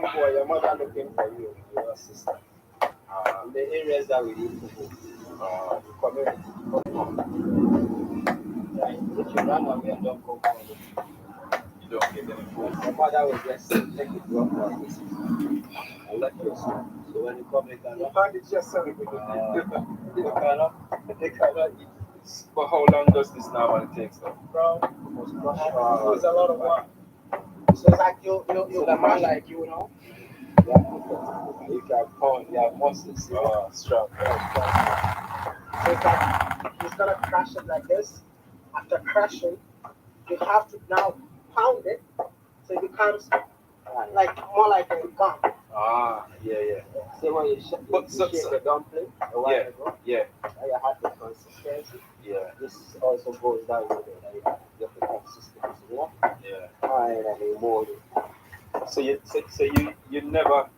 young boy, your mother looking for you, your sister. In the areas that we need to go, the community. Right. If you run away and don't come home, you don't get any food. Your mother will just take it to for a visit and let you sleep. So when you come, you cannot. It's just so you cannot. They cannot eat. But how long does this normally take, though? Bro, it's a lot of work. So it's like you so the man like you know. Yeah, you can pound, you have muscles, strong. So it's like he's gonna crash it like this. After crashing, you have to now pound it, so it becomes like more like a gun. Yeah. See when you shake the dumpling a while ago? Yeah. Now you have the consistency. Yeah. This also goes down with it. Like you get the consistency, you know? Yeah. And then you mold it. So you never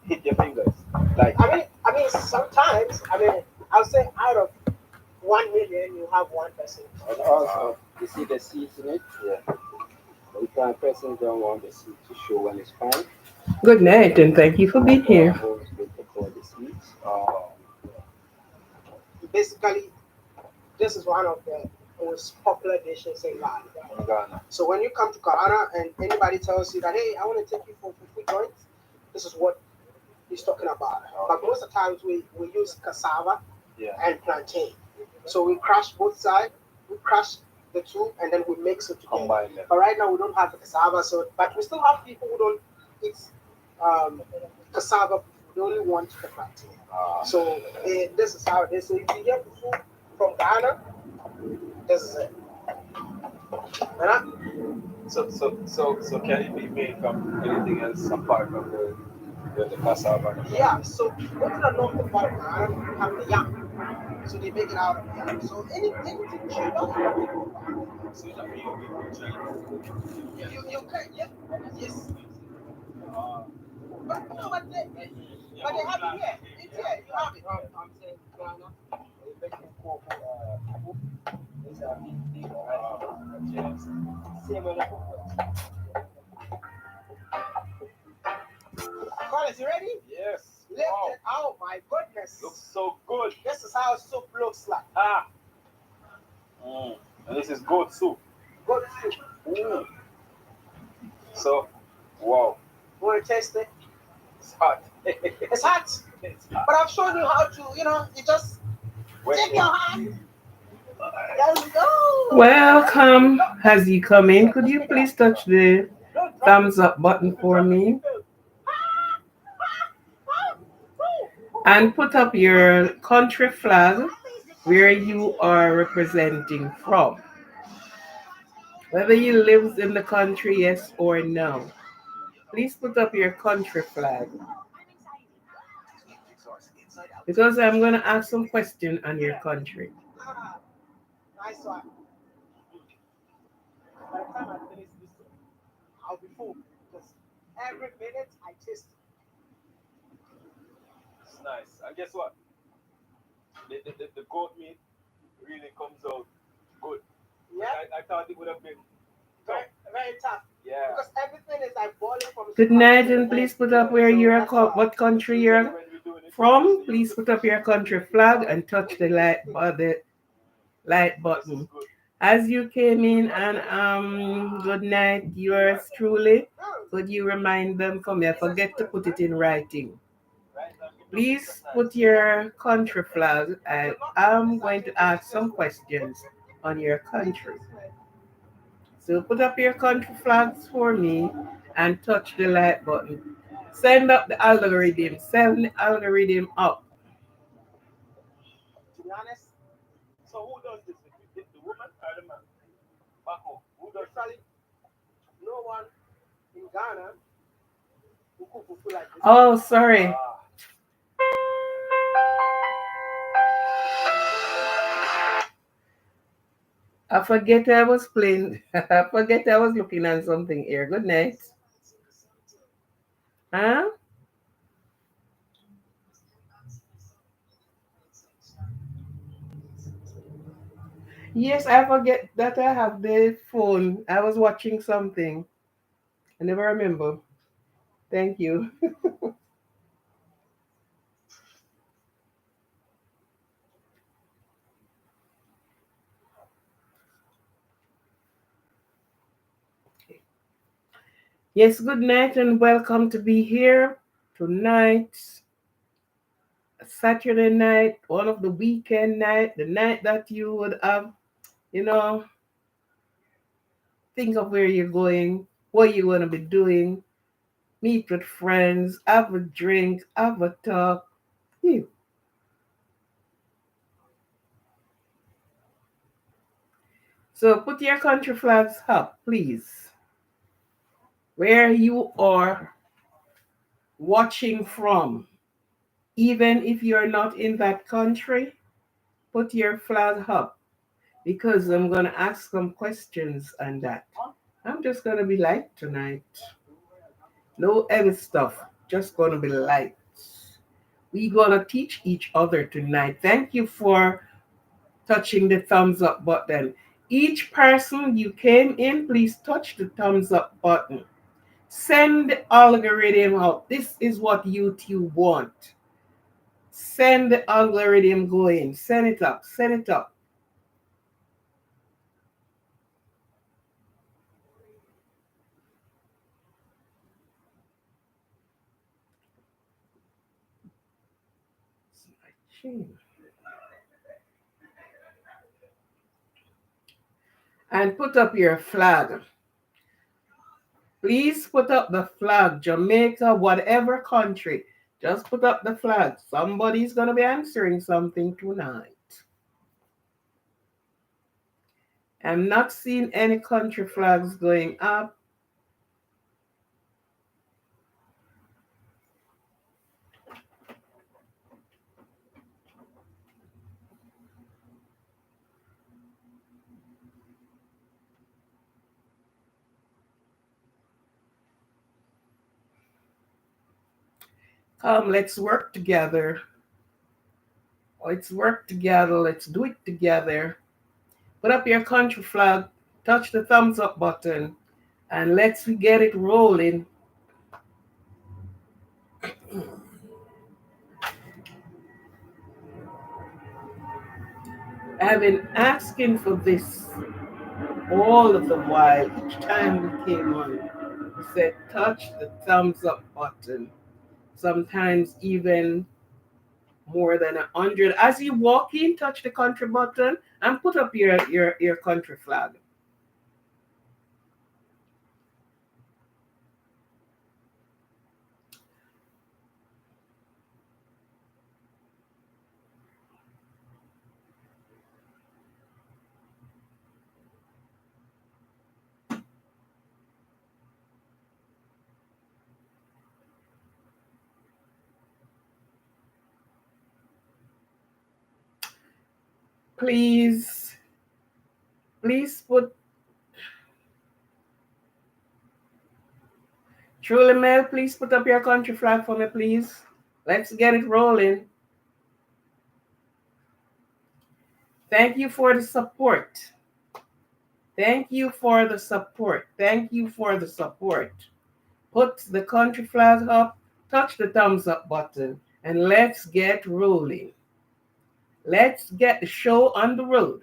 hit your fingers? Like I mean sometimes I'll say out of 1 million you have 1%. And also you see the seeds in it? Yeah. Sometimes persons don't want the seed to show when it's fine. Good night, and thank you for being here. Basically, this is one of the most popular dishes in Ghana. So when you come to Ghana and anybody tells you that, hey, I want to take you for fufu joints, this is what he's talking about. But most of the times we use cassava and plantain. So we crush both sides, we crush the two, and then we mix it together. But right now we don't have the cassava, but we still have people who don't eat cassava. They only want the plantain. So this is how it is. So if you get food from Ghana, this is it. So can it be made from anything else apart from the cassava? Yeah. So go to the northern part of Ghana, you have the yam. So they make it out of yam. So anything cheaper, So that means you can yes. But no, but they have it here. It's here. You have it. I'm saying Ghana. They make it cool. These are same on the Carlos, you ready? yes. Lift it. Oh my goodness. Looks so good. This is how soup looks like. And this is goat soup. Goat soup. So, wow. You want to taste it? It's hot. It's hot. But I've shown you how to, you just take your hand. There you go. Welcome. As you come in, could you please touch the thumbs up button for me? And put up your country flag where you are representing from. Whether you live in the country, yes or no. Please put up your country flag. Because I'm going to ask some questions on your country. Nice one. By the time I finish this, I'll be full. Because every minute I taste it. It's nice. And guess what? The goat meat really comes out good. Yeah. I thought it would have been very, very tough. Yeah. Because everything is like boiling from. Good night, and please put up where you're what country you're from. Please put up your country flag and touch the light button. As you came in, and good night, yours truly. Could you remind them for me? I forget to put it in writing. Please put your country flag. I'm going to ask some questions on your country. So put up your country flags for me and touch the like button. Send up the algorithm. Send the algorithm up. To be honest, so who does this? The woman or the man? Back home. Who does actually no one in Ghana who cook fufu like this. Oh, sorry. I forget I was playing. I forget I was looking at something here. Good night. Huh? Yes, I forget that I have the phone. I was watching something. I never remember. Thank you. Yes, good night and welcome to be here tonight, Saturday night, one of the weekend night, the night that you would have, you know, think of where you're going, what you're going to be doing, meet with friends, have a drink, have a talk. Phew. So put your country flags up, please. Where you are watching from. Even if you're not in that country, put your flag up because I'm going to ask some questions on that. I'm just going to be light tonight. No heavy stuff, just going to be light. We're going to teach each other tonight. Thank you for touching the thumbs up button. Each person you came in, please touch the thumbs up button. Send the algorithm out. This is what YouTube want. Send the algorithm going. Send it up. Send it up. And put up your flag. Please put up the flag, Jamaica, whatever country. Just put up the flag. Somebody's going to be answering something tonight. I'm not seeing any country flags going up. Come, let's work together. Let's work together. Let's do it together. Put up your country flag. Touch the thumbs up button. And let's get it rolling. I've been asking for this all of the while. Each time we came on, we said touch the thumbs up button. Sometimes even more than 100. As you walk in, touch the country button and put up your country flag. Please, please put Truly Mel, please put up your country flag for me, please. Let's get it rolling. Thank you for the support. Thank you for the support. Thank you for the support. Put the country flag up, touch the thumbs up button, and let's get rolling. Let's get the show on the road.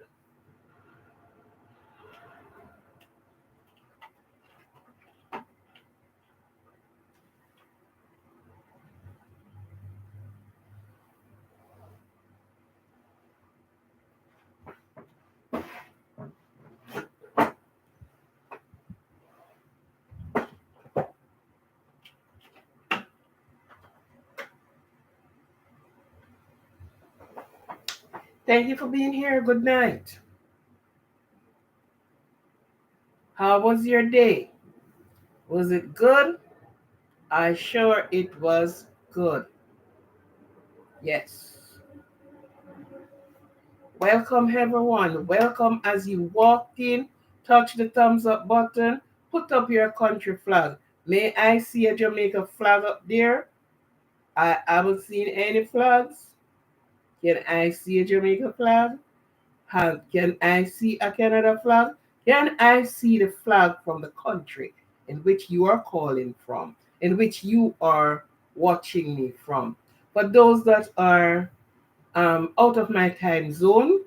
Thank you for being here. Good night. How was your day? Was it good? I sure it was good. Yes. Welcome, everyone. Welcome as you walk in. Touch the thumbs up button. Put up your country flag. May I see a Jamaica flag up there? I haven't seen any flags. Can I see a Jamaica flag? Can I see a Canada flag? Can I see the flag from the country in which you are calling from? in which you are watching me from. For those that are out of my time zone,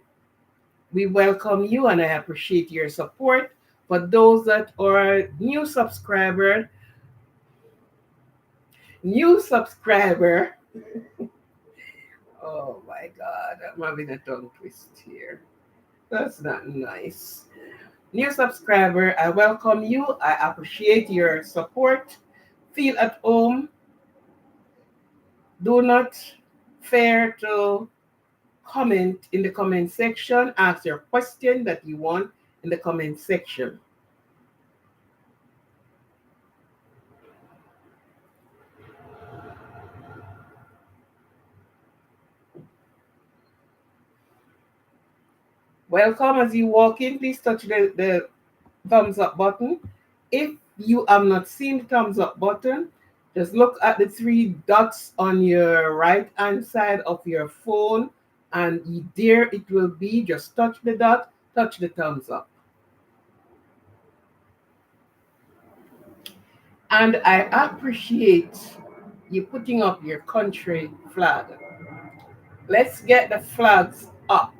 we welcome you and I appreciate your support. For those that are new subscriber, oh my God, I'm having a tongue twist here. That's not nice. New subscriber, I welcome you. I appreciate your support. Feel at home. Do not fear to comment in the comment section. Ask your question that you want in the comment section. Welcome as you walk in. Please touch the thumbs up button. If you have not seen the thumbs up button, just look at the three dots on your right hand side of your phone, and there it will be. Just touch the dot, touch the thumbs up. And I appreciate you putting up your country flag. Let's get the flags up.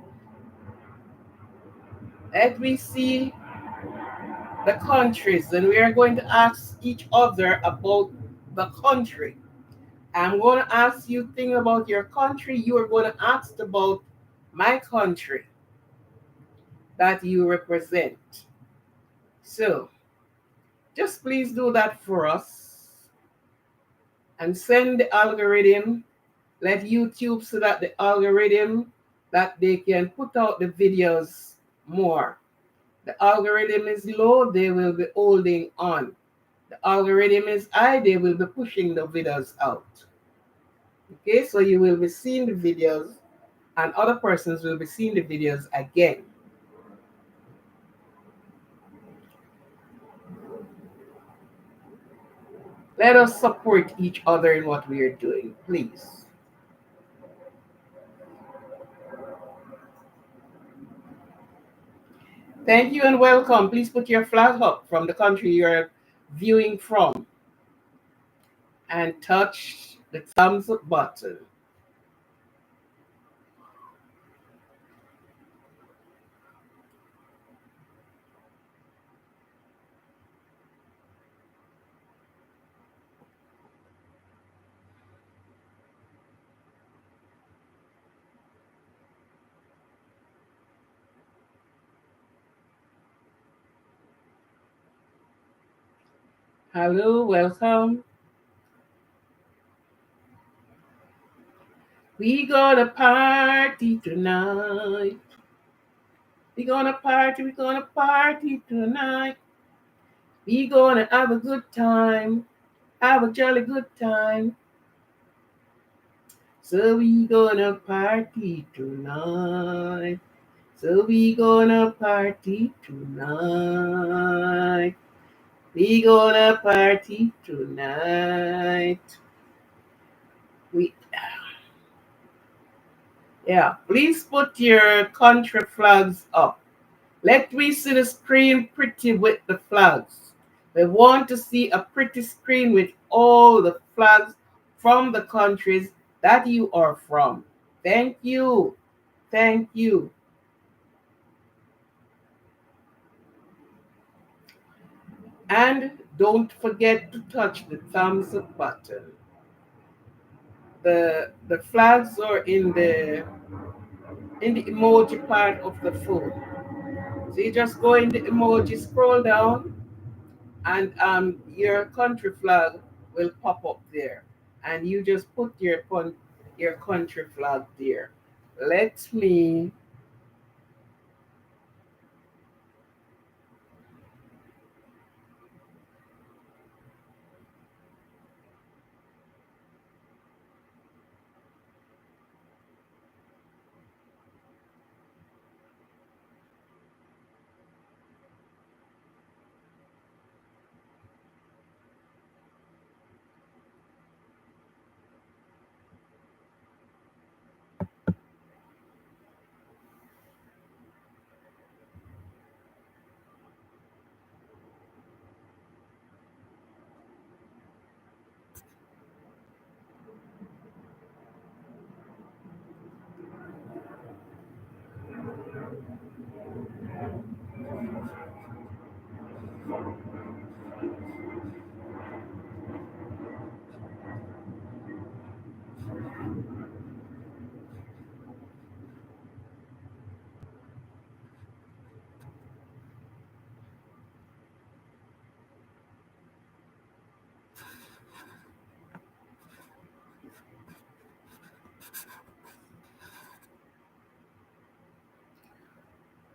Let me see the countries, and we are going to ask each other about the country. I'm going to ask you things about your country. You are going to ask about my country that you represent. So just please do that for us and send the algorithm. Let YouTube so that the algorithm that they can put out the videos more. The algorithm is low, they will be holding on. The algorithm is high, they will be pushing the videos out. Okay, so you will be seeing the videos and other persons will be seeing the videos again. Let us support each other in what we are doing, please. Thank you and welcome. Please put your flag up from the country you're viewing from and touch the thumbs up button. Hello, welcome. We gonna party tonight. We gonna party tonight. We gonna have a good time, have a jolly good time. So we gonna party tonight. So we gonna party tonight. We gonna party tonight. We Yeah, please put your country flags up. Let me see the screen pretty with the flags. We want to see a pretty screen with all the flags from the countries that you are from. Thank you. Thank you. And don't forget to touch the thumbs up button. The flags are in the emoji part of the phone. So you just go in the emoji, scroll down, and your country flag will pop up there, and you just put your country flag there. Let me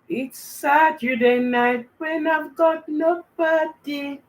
It's Saturday night when I've got nobody.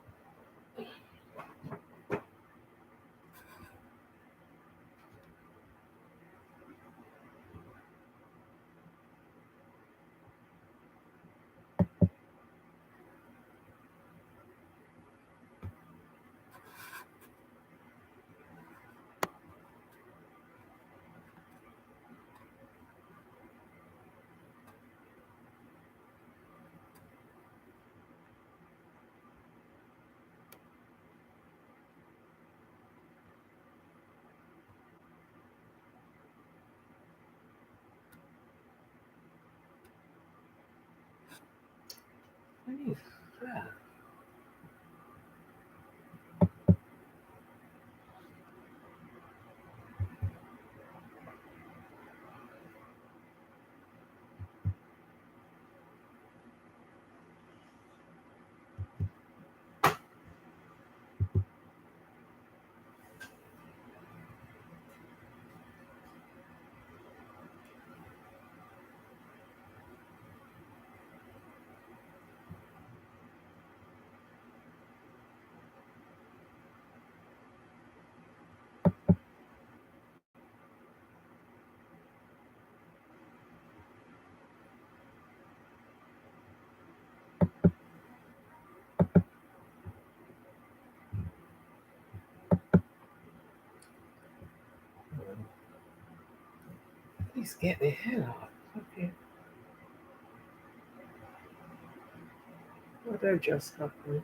Please get the hell out. Okay. What had just happened?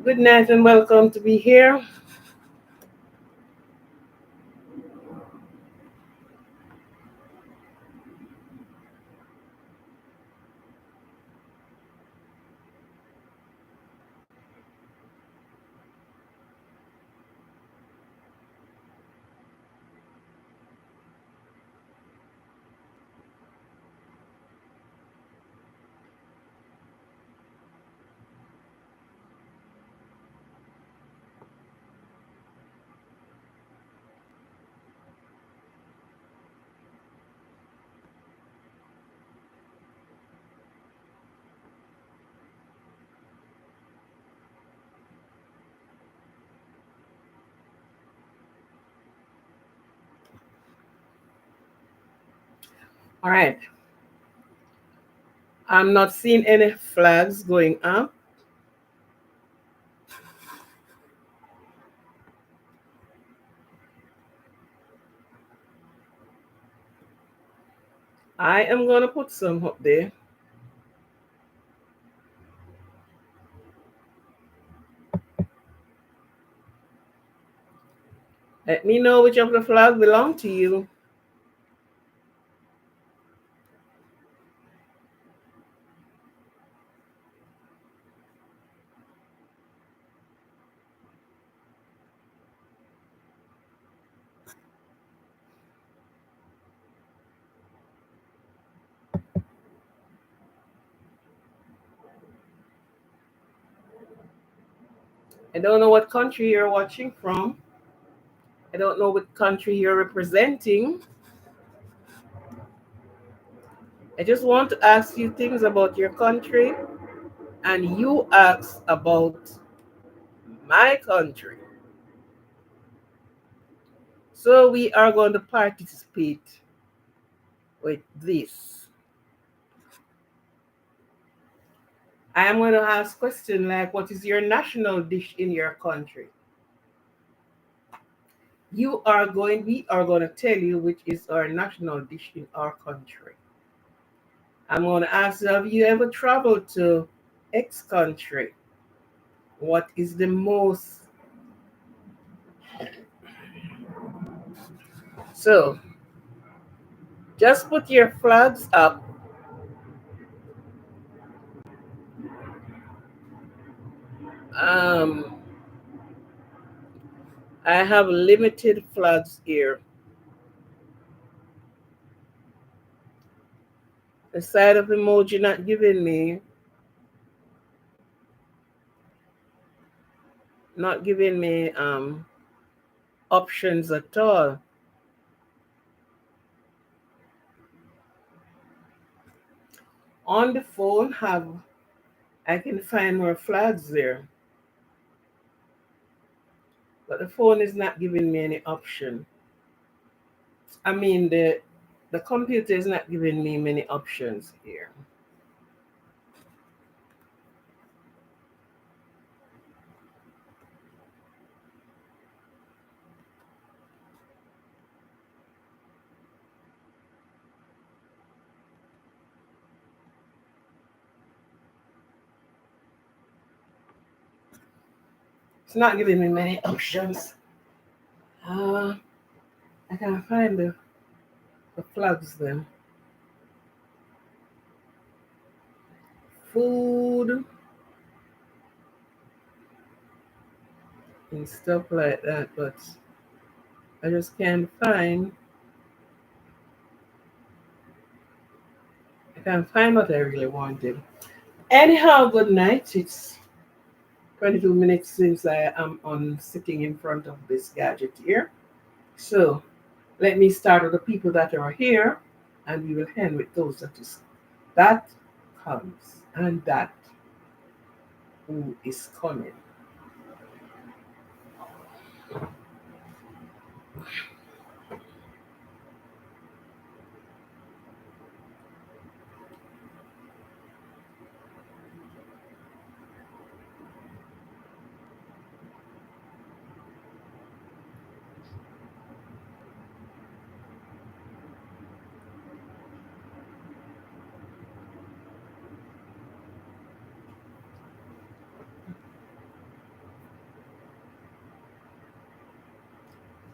Good night and welcome to be here. All right. I'm not seeing any flags going up. I am going to put some up there. Let me know which of the flags belong to you. I don't know what country you're watching from. I don't know what country you're representing. I just want to ask you things about your country and you ask about my country. So we are going to participate with this. I am going to ask questions like, what is your national dish in your country? We are going to tell you which is our national dish in our country. I'm going to ask you, have you ever traveled to X country? What is the most? So just put your flags up. Um, I have limited flags here. The side of emoji not giving me, not giving me options at all. On the phone, have I can find more flags there, but the phone is not giving me any option. I mean the computer is not giving me many options here. It's not giving me many options. Uh, I can't find the flags then. Food and stuff like that, but I just can't find. I can't find what I really wanted. Anyhow, good night. It's 22 minutes since I am on sitting in front of this gadget here. So let me start with the people that are here, and we will end with those that comes and that who is coming.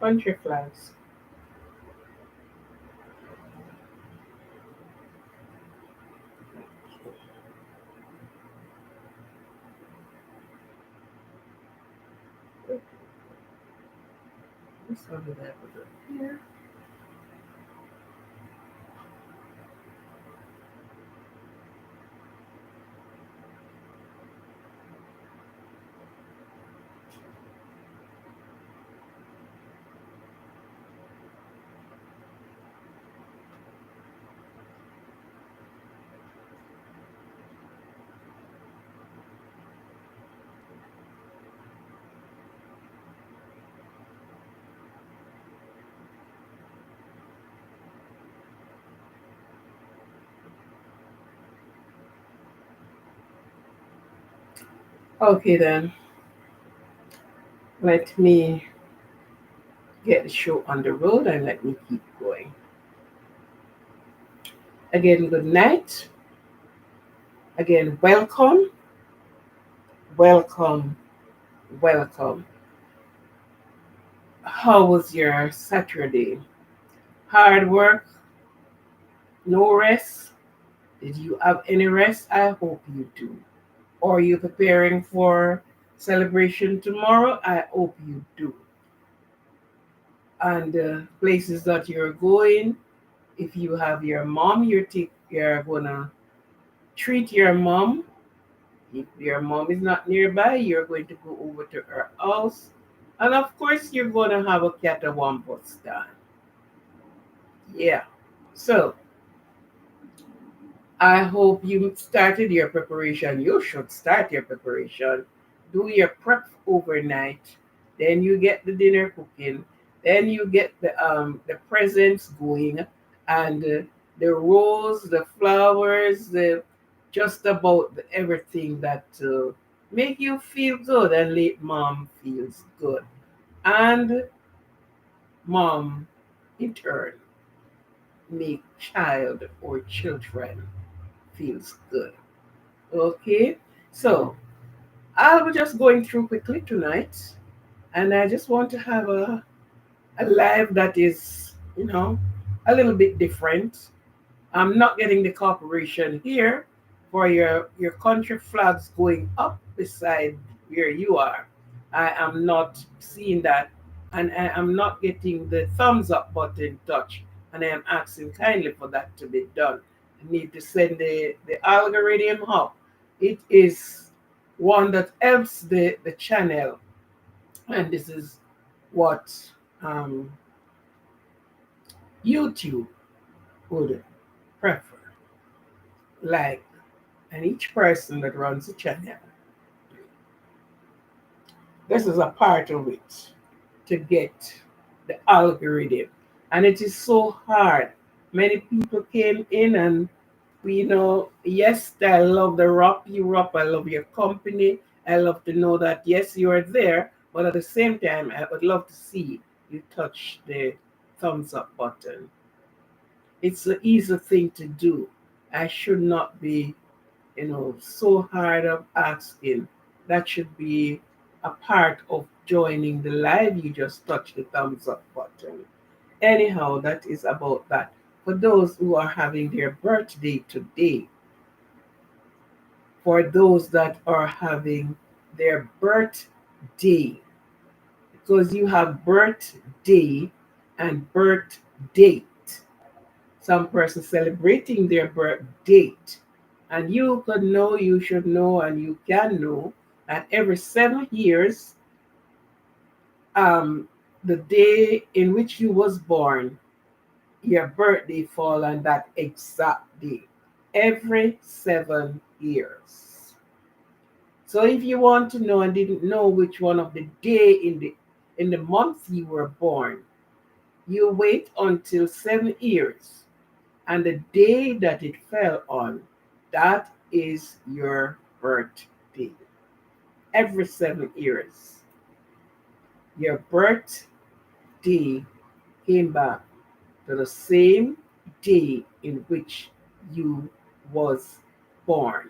Country flags. Let's go to that one here. Okay then. Let me get the show on the road and let me keep going. Again, good night. Again, welcome, welcome, welcome. How was your Saturday? Hard work? No rest? Did you have any rest? I hope you do. Or are you preparing for celebration tomorrow? I hope you do. And places that you're going, if you have your mom, you're gonna treat your mom. If your mom is not nearby, you're going to go over to her house. And of course, you're going to have a catawampo stand. Yeah. So, I hope you started your preparation. You should start your preparation. Do your prep overnight. Then you get the dinner cooking. Then you get the presents going, and the rose, the flowers, the just about everything that make you feel good and late mom feels good. And mom, in turn, make child or children feels good. Okay, so I'll be just going through quickly tonight, and I just want to have a live that is, a little bit different. I'm not getting the cooperation here for your country flags going up beside where you are. I am not seeing that, and I am not getting the thumbs up button touch, and I am asking kindly for that to be done. I need to send the algorithm up. It is one that helps the channel, and this is what um, YouTube would prefer. Like, and each person that runs the channel, this is a part of it to get the algorithm. And it is so hard. Many people came in and yes, I love the rock you up. I love your company. I love to know that yes, you are there, but at the same time, I would love to see you touch the thumbs up button. It's an easy thing to do. I should not be so hard of asking. That should be a part of joining the live. You just touch the thumbs up button. Anyhow, that is about that. For those who are having their birthday today, for those that are having their birthday, because you have birthday and birth date. Some person celebrating their birth date. And you could know, you should know, and you can know that every 7 years, um, the day in which you was born, your birthday fall on that exact day. Every 7 years. So if you want to know and didn't know which one of the day in the month you were born, you wait until 7 years, and the day that it fell on, that is your birthday. Every 7 years, your birthday came back to the same day in which you was born.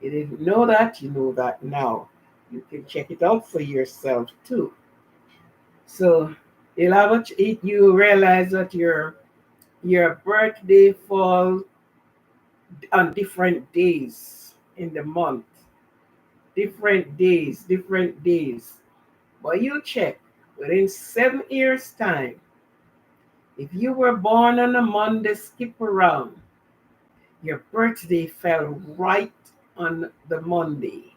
You didn't know that, you know that now. You can check it out for yourself too. So you realize that your birthday falls on different days in the month, different days. But you check within 7 years' time, if you were born on a Monday, skip around, your birthday fell right on the Monday.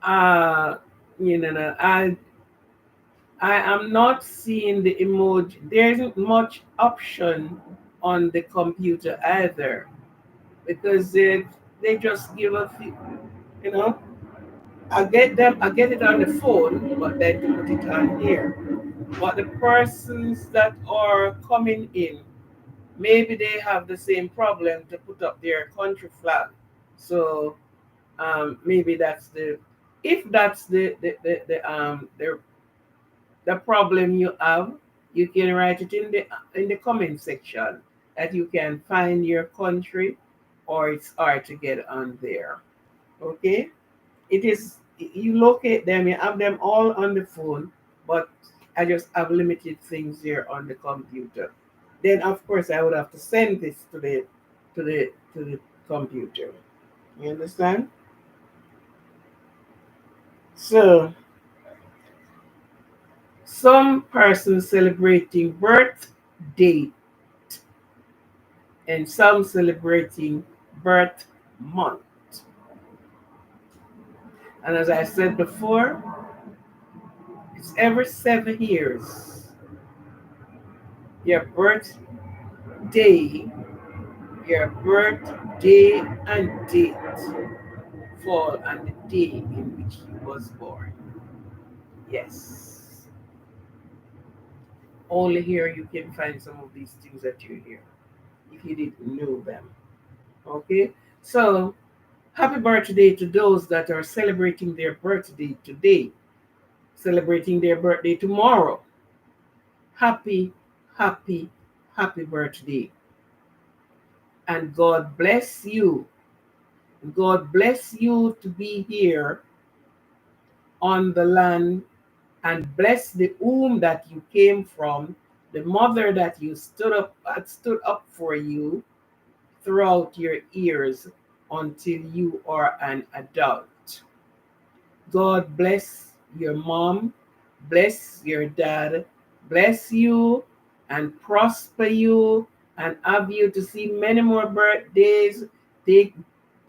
Uh, I am not seeing the emoji. There isn't much option on the computer either because they just give a few, you know. I get it on the phone, but then to put it on here. But the persons that are coming in, maybe they have the same problem to put up their country flag. So maybe that's the if that's the problem you have, you can write it in the comment section that you can find your country or it's hard to get on there. Okay? It is you locate them, you have them all on the phone, but I just have limited things here on the computer. Then of course I would have to send this to the computer. You understand? So some persons celebrating birth date and some celebrating birth month. And as I said before, it's every 7 years. Your birthday, your birthday and date fall on the day in which he was born. Yes. Only here you can find some of these things that you hear if you didn't know them. Okay? So, happy birthday to those that are celebrating their birthday today, celebrating their birthday tomorrow. Happy, happy, happy birthday. And God bless you. God bless you to be here on the land and bless the womb that you came from, the mother that you stood up for you throughout your years until you are an adult. God bless your mom, bless your dad, bless you and prosper you and have you to see many more birthdays. They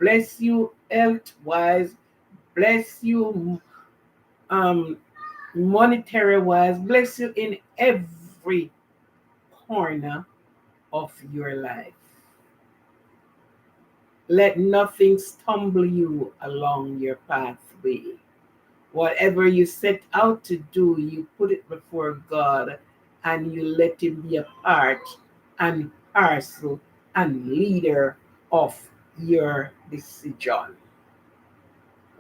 bless you health wise, bless you um monetary wise, bless you in every corner of your life. Let nothing stumble you along your pathway. Whatever you set out to do, you put it before God and you let Him be a part and parcel and leader of your decision.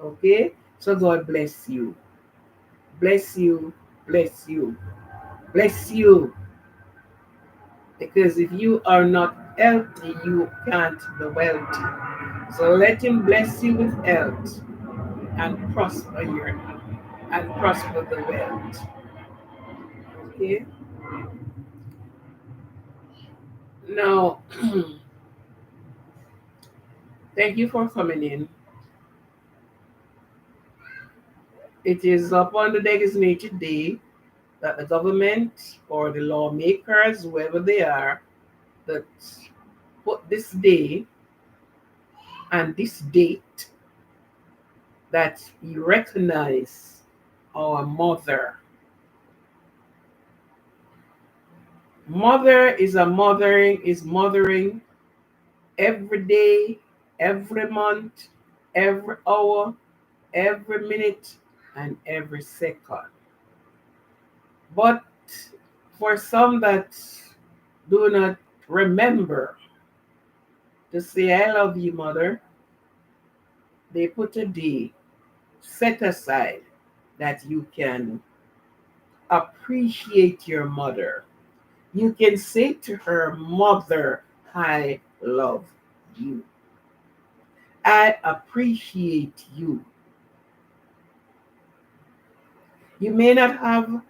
Okay? So God bless you. Bless you. Bless you. Bless you. Because if you are not healthy, you can't be wealthy. So let Him bless you with health and prosper the wealth. Okay. Now, thank you for coming in. It is upon the designated day that the government or the lawmakers, whoever they are, that put this day and this date that we recognize our mother. Mother is mothering every day, every month, every hour, every minute, and every second. But for some that do not remember to say, I love you, mother, they put a day set aside that you can appreciate your mother. You can say to her, Mother, I love you. I appreciate you. You may not have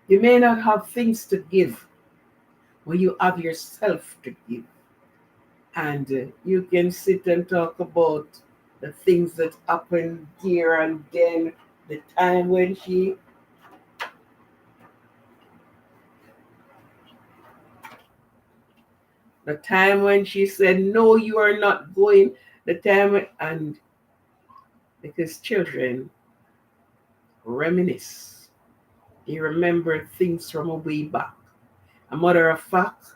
you may not have things to give, but you have yourself to give. And you can sit and talk about the things that happened here and then, the time when she said, no, you are not going, and because children reminisce, they remember things from a way back. A matter of fact,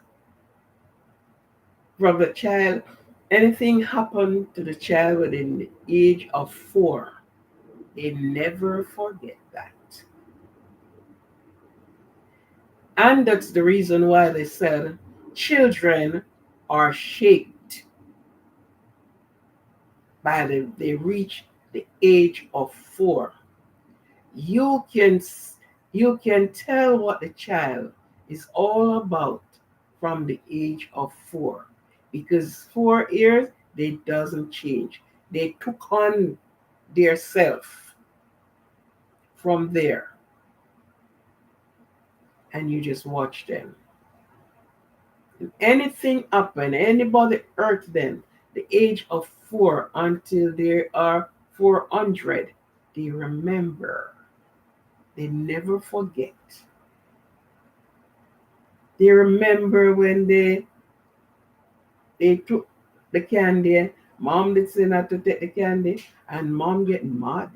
from the child, anything happened to the child within the age of 4, they never forget that. And that's the reason why they said children are shaped they reach the age of 4. You can you can tell what the child is all about from the age of 4 because 4 years they doesn't change. They took on their self from there and you just watch them. Anything happen, anybody hurt them, the age of 4 until they are 400, they remember. They never forget. They remember when they took the candy. Mom did say not to take the candy, and mom get mad.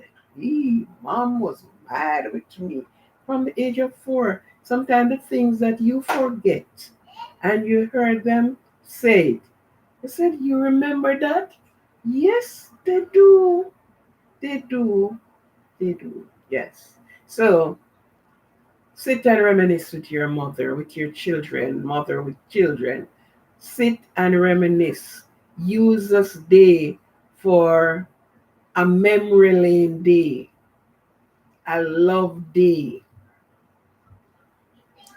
Mom was mad with me from the age of 4. Sometimes the things that you forget and you heard them say it. I said, you remember that? Yes, they do. They do. They do. Yes. So sit and reminisce with your mother, with your children, mother with children. Sit and reminisce. Use this day for a memory lane day, a love day,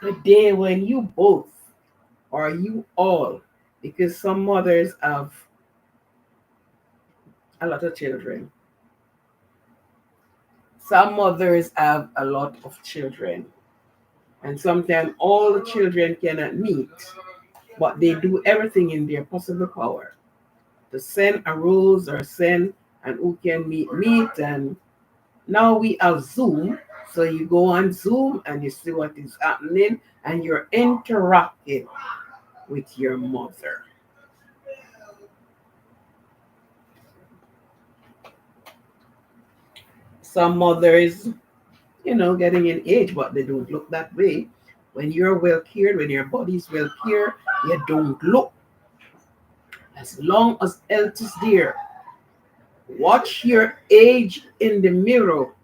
a day when you both or you all, because some mothers have a lot of children. Some mothers have a lot of children, and sometimes all the children cannot meet, but they do everything in their possible power to send a rose or send and who can meet. And now we have Zoom, so you go on Zoom and you see what is happening and you're interacting with your mother. Some mothers, getting in age, but they don't look that way. When you're well cared, when your body's well cared, you don't look. As long as health is there, watch your age in the mirror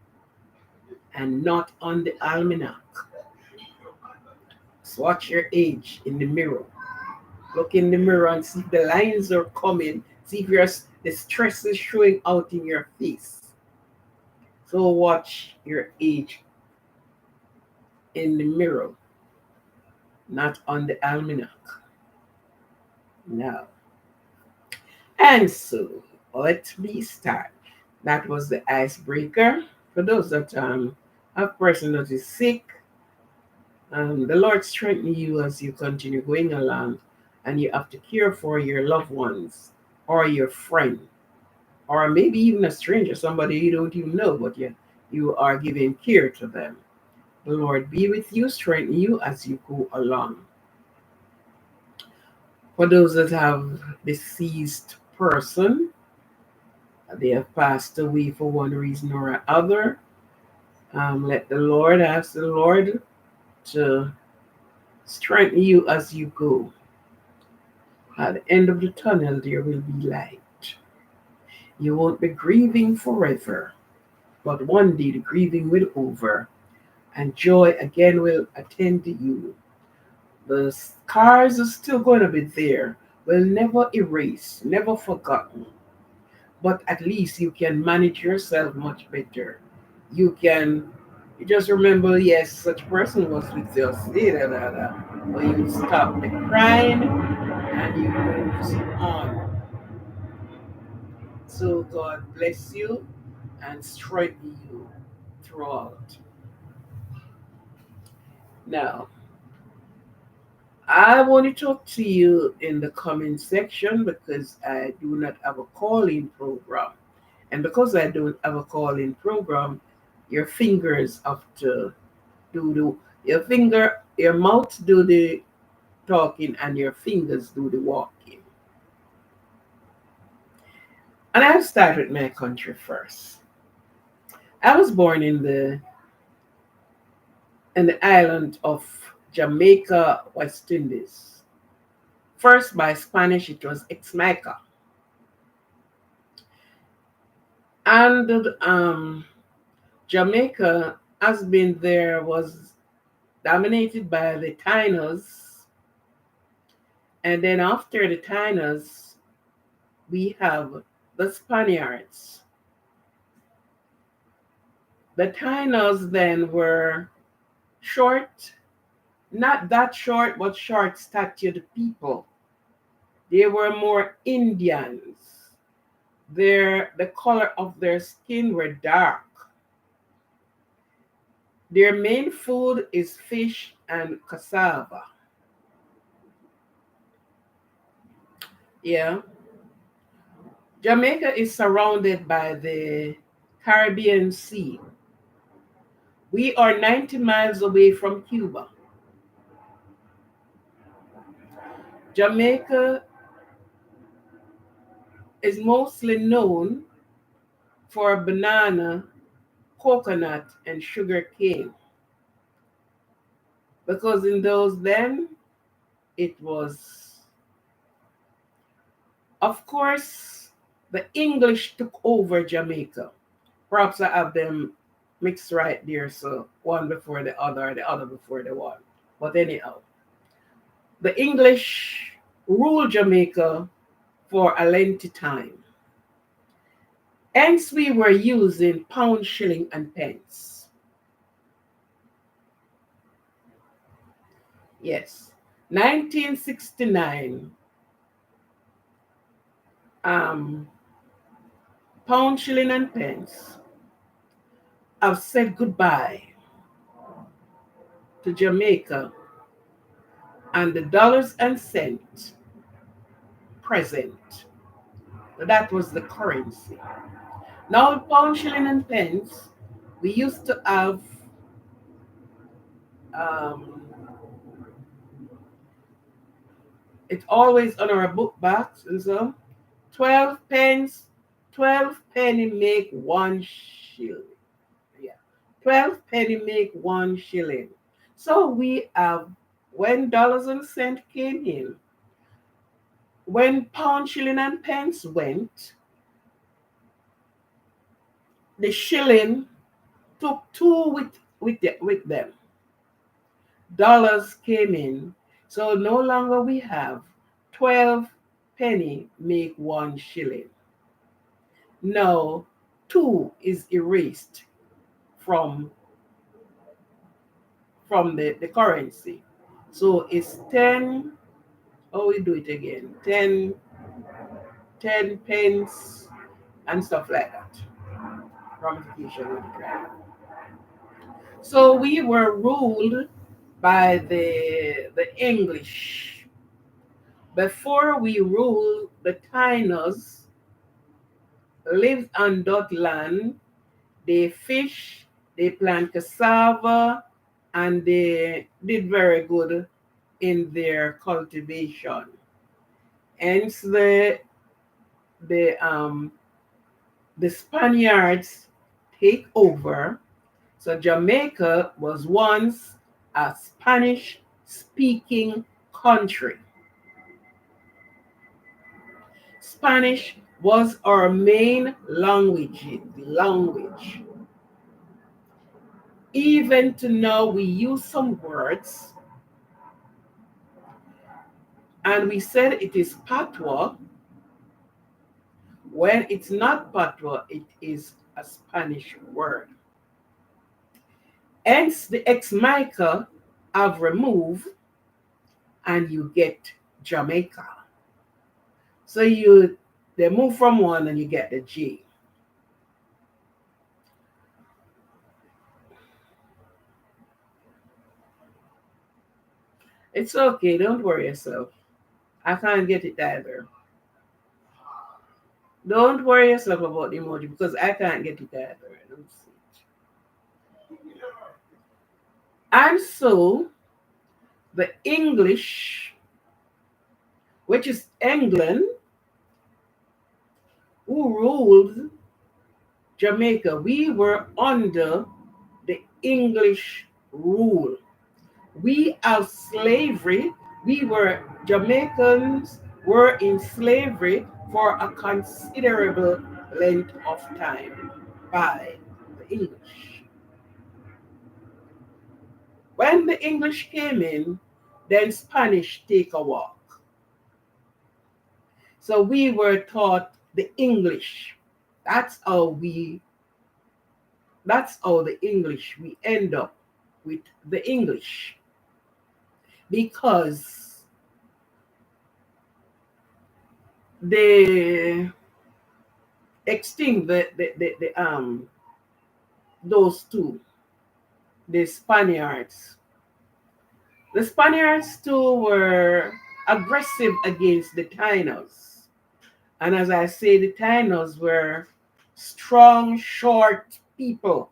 and not on the almanac. Watch your age in the mirror. Look in the mirror and see if the lines are coming. See if the stress is showing out in your face. So watch your age in the mirror, not on the almanac. Now, and so let me start. That was the icebreaker. For those that have person that is sick, the Lord strengthen you as you continue going along, and you have to care for your loved ones or your friend, or maybe even a stranger, somebody you don't even know, but you are giving care to them. The Lord be with you, strengthen you as you go along. For those that have deceased person, they have passed away for one reason or other. Let the Lord ask the Lord to strengthen you as you go. At the end of the tunnel, there will be light. You won't be grieving forever, but one day the grieving will over, and joy again will attend to you. The scars are still going to be there, will never erase, never forgotten. But at least you can manage yourself much better. You just remember, yes, such person was with us, da, da, da. But you stop the crying and you move on. So God bless you and strengthen you throughout. Now, I want to talk to you in the comment section because I do not have a calling program. And because I don't have a calling program, your fingers have to your mouth do the talking and your fingers do the walking. And I'll start with my country first. I was born in the island of Jamaica, West Indies. First by Spanish, it was Exmaica. And Jamaica has been there, was dominated by the Tainos. And then after the Tainos, we have the Spaniards. The Tainos then were short, not that short, but short statured people. They were more Indians. The color of their skin were dark. Their main food is fish and cassava. Yeah. Jamaica is surrounded by the Caribbean Sea. We are 90 miles away from Cuba. Jamaica is mostly known for banana, coconut, and sugar cane. because in those then it was, of course, the English took over Jamaica. Perhaps I have them mixed right there, so one before the other before the one. But anyhow, the English ruled Jamaica for a lengthy time. Hence, we were using pound, shilling, and pence. Yes. 1969, um, pound, shilling, and pence have said goodbye to Jamaica, and the dollars and cent present. That was the currency. Now, pound, shilling, and pence, we used to have um, it always on our book backs and so 12 pence, 12 penny make 1 shilling. Yeah, 12 penny make 1 shilling. So we have, when dollars and cent came in, when pound, shilling, and pence went, the shilling took two with them. Dollars came in. So no longer we have 12 penny make 1 shilling. Now, two is erased from the currency. So it's 10, oh, we do it again, 10 pence and stuff like that. Ramification with the triangle. So we were ruled by the English. Before we ruled, the Tainos lived on that land. They fish, they plant cassava, and they did very good in their cultivation. Hence the um the Spaniards take over. So Jamaica was once a Spanish speaking country. Spanish was our main language. Even to now, we use some words and we said it is patois. When it's not patois, it is a Spanish word. Hence, the ex-Mica have removed and you get Jamaica. So they move from one and you get the J. It's okay, don't worry yourself. I can't get it either. Don't worry yourself about the emoji because I can't get it either. I don't see it. And so the English, which is England, who ruled Jamaica, we were under the English rule. We have slavery. Jamaicans were in slavery for a considerable length of time by the English. When the English came in, then Spanish take a walk. So we were taught the English. That's how the English, we end up with the English. Because they extinct those two, the Spaniards. The Spaniards too were aggressive against the Tainos. And as I say, the Tainos were strong, short people.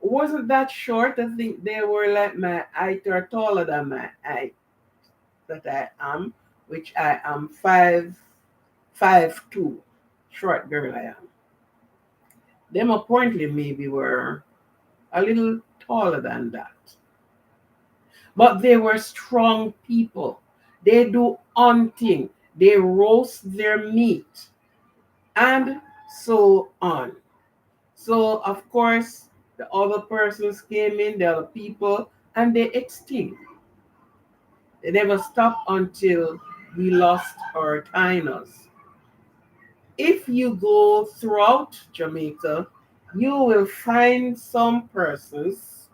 Wasn't that short? I think they were like my height or taller than my height that I am, which I am 5'2", short girl I am. Them apparently maybe were a little taller than that. But they were strong people. They do hunting, they roast their meat, and so on. So, of course, the other persons came in, the other people, and they extinct. They never stopped until we lost our Tainos. If you go throughout Jamaica, you will find some persons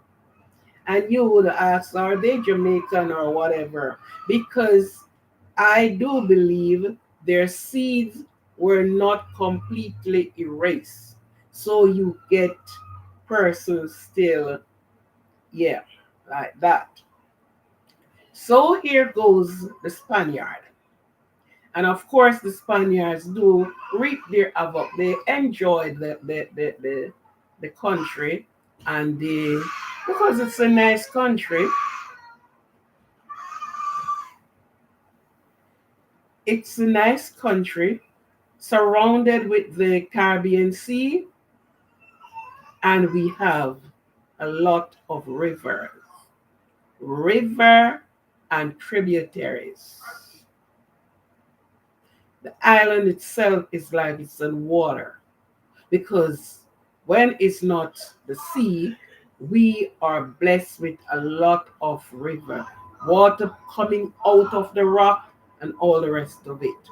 and you would ask, are they Jamaican or whatever? Because I do believe their seeds were not completely erased. So you get persons still, yeah, like that. So here goes the Spaniard. And of course, the Spaniards do reap their havoc. They enjoy the country, and because it's a nice country, it's a nice country surrounded with the Caribbean Sea, and we have a lot of river and tributaries. The island itself is like it's in water because when it's not the sea, we are blessed with a lot of river, water coming out of the rock and all the rest of it.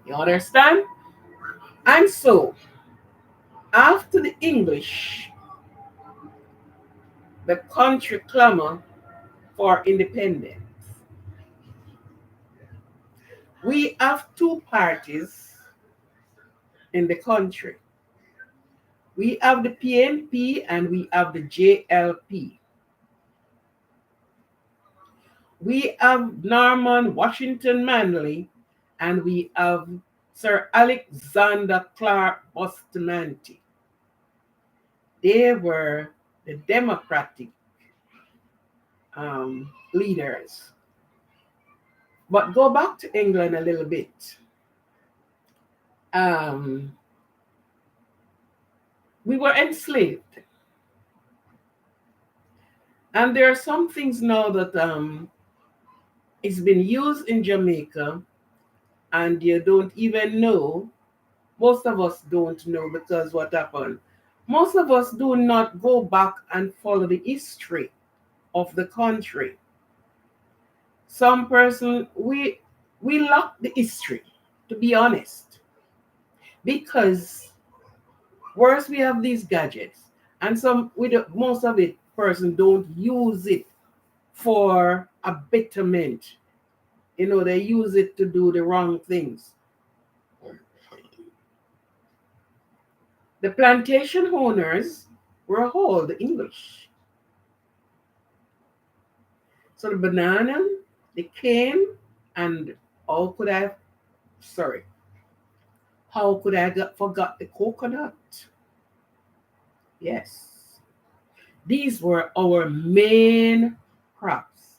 You understand? And so, after the English, the country clamor for independence. We have two parties in the country. We have the PNP and we have the JLP. We have Norman Washington Manley and we have Sir Alexander Clark Bustamante. They were the Democratic leaders. But go back to England a little bit. Um, we were enslaved. And there are some things now that it's been used in Jamaica and you don't even know. Most of us don't know because what happened? Most of us do not go back and follow the history of the country. Some person we lack the history, to be honest, because worse we have these gadgets, and most of it person don't use it for a betterment. They use it to do the wrong things. The plantation owners were all the English. So the banana, the cane, and how could I, sorry, how could I forgot the coconut? Yes. These were our main crops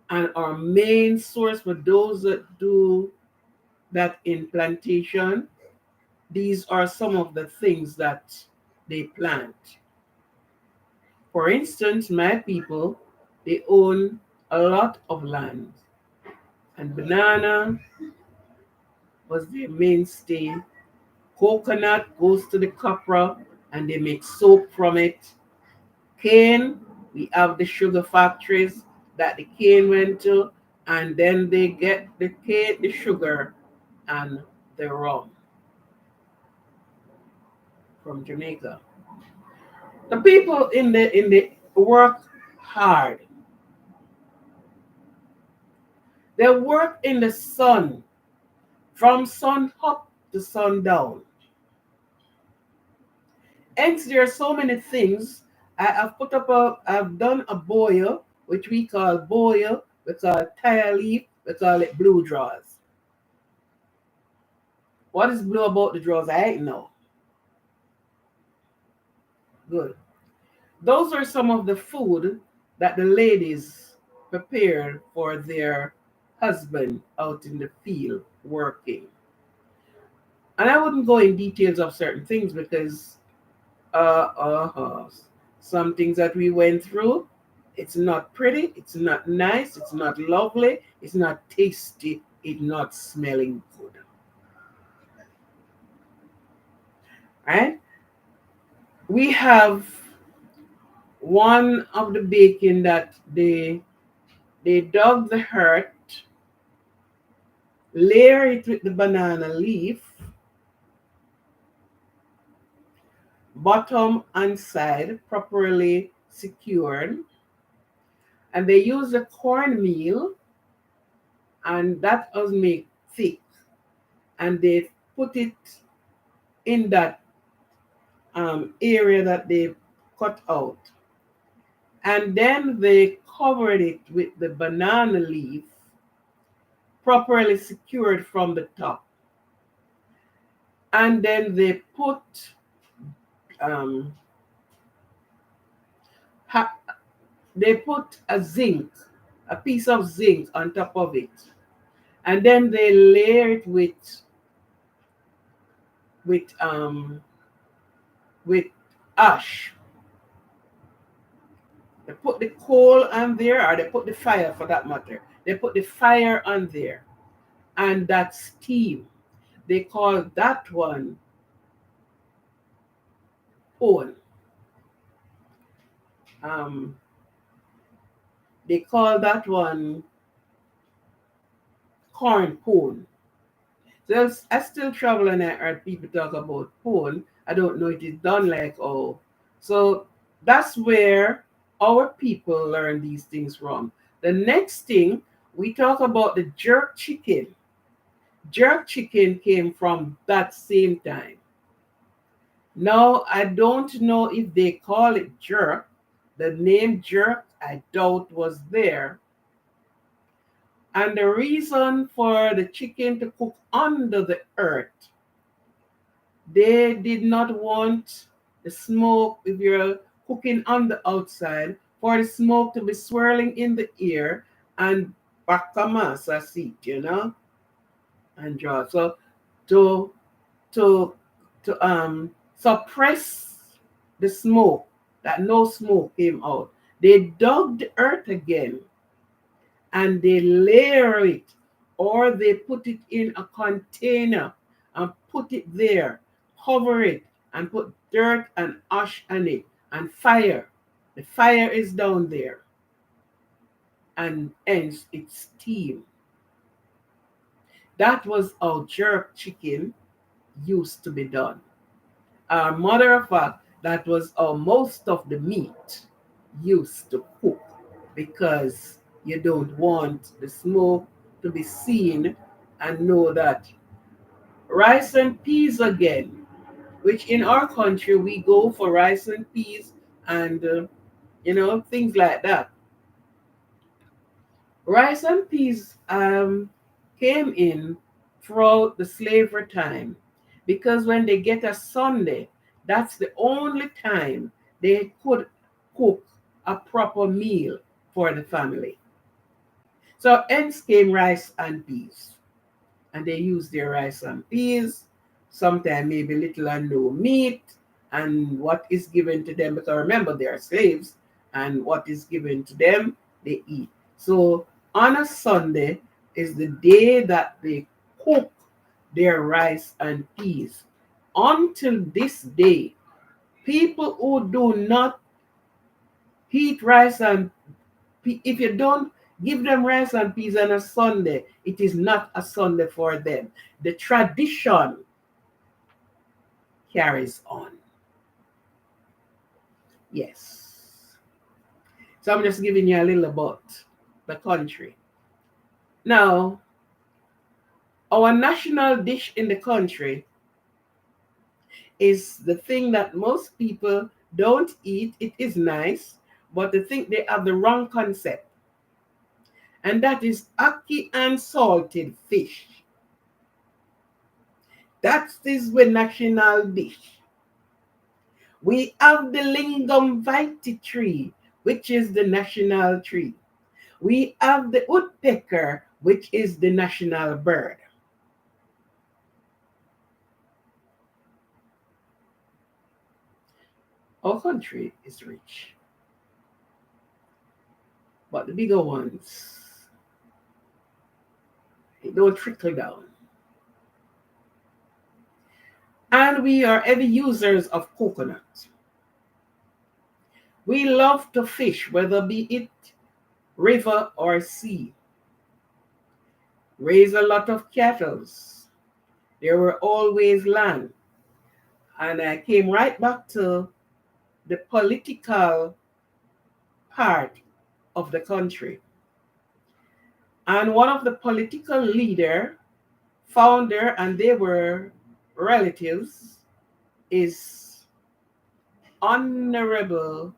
and our main source for those that do that in plantation. These are some of the things that they plant. For instance, my people, they own a lot of land, and banana was their mainstay. Coconut goes to the copra, and they make soap from it. Cane, we have the sugar factories that the cane went to, and then they get the cane, the sugar, and the rum from Jamaica. The people in the work hard. They work in the sun from sun up to sundown. Hence, there are so many things. I've done a boil, which we call boil, we call tire leaf, we call it blue draws. What is blue about the draws? I ain't know. Good. Those are some of the food that the ladies prepared for their husband out in the field working. And I wouldn't go in details of certain things because some things that we went through, It's not pretty, it's not nice, it's not lovely, it's not tasty, it's not smelling good. Right? We have one of the baking that they dug the earth, layer it with the banana leaf, bottom and side properly secured, and they use the cornmeal, and that was made thick, and they put it in that area that they cut out, and then they covered it with the banana leaf, properly secured from the top, and then they put um, ha- they put a piece of zinc on top of it, and then they layer it with um with ash. They put the coal on there, or they put the fire for that matter. They put the fire on there, and that steam. They call that one pone. Um, they call that one corn pone. So I still travel and I heard people talk about pone. I don't know it is done like oh. So that's where our people learn these things from. The next thing we talk about the jerk chicken. Jerk chicken came from that same time. Now I don't know if they call it jerk. The name jerk I doubt was there. And the reason for the chicken to cook under the earth, they did not want the smoke, if you're cooking on the outside, for the smoke to be swirling in the air and bakamasa seat, and draw. So to to to suppress the smoke, that no smoke came out, they dug the earth again and they layer it, or they put it in a container and put it there, cover it, and put dirt and ash on it, and fire. The fire is down there, and hence it's steam. That was how jerk chicken used to be done. Matter of fact, that was how most of the meat used to cook, because you don't want the smoke to be seen and know that. Rice and peas again, which in our country we go for rice and peas and things like that. Rice and peas came in throughout the slavery time, because when they get a Sunday, that's the only time they could cook a proper meal for the family. So hence came rice and peas. And they use their rice and peas, sometimes maybe little and no meat, and what is given to them, because remember they are slaves, and what is given to them, they eat. So on a Sunday is the day that they cook their rice and peas. Until this day, people who do not eat rice and if you don't give them rice and peas on a Sunday, it is not a Sunday for them. The tradition carries on. Yes. So I'm just giving you a little about the country. Now, our national dish in the country is the thing that most people don't eat. It is nice, but they think they have the wrong concept. And that is ackee and salted fish. That is the national dish. We have the lingam vitae tree, which is the national tree. We have the woodpecker, which is the national bird. Our country is rich. But the bigger ones, they don't trickle down. And we are heavy users of coconut. We love to fish, whether be it river or sea. Raise a lot of cattle. There were always land. And I came right back to the political part of the country. And one of the political leader, founder, and they were relatives, is Honorable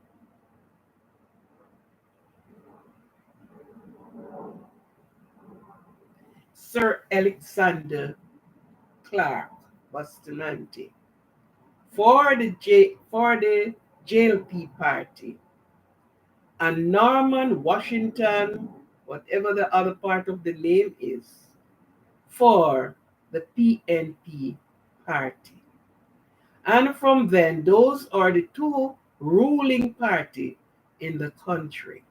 Sir Alexander Clark Bustamante for the JLP party, and Norman Washington, whatever the other part of the name is, for the PNP party. And from then, those are the two ruling party in the country.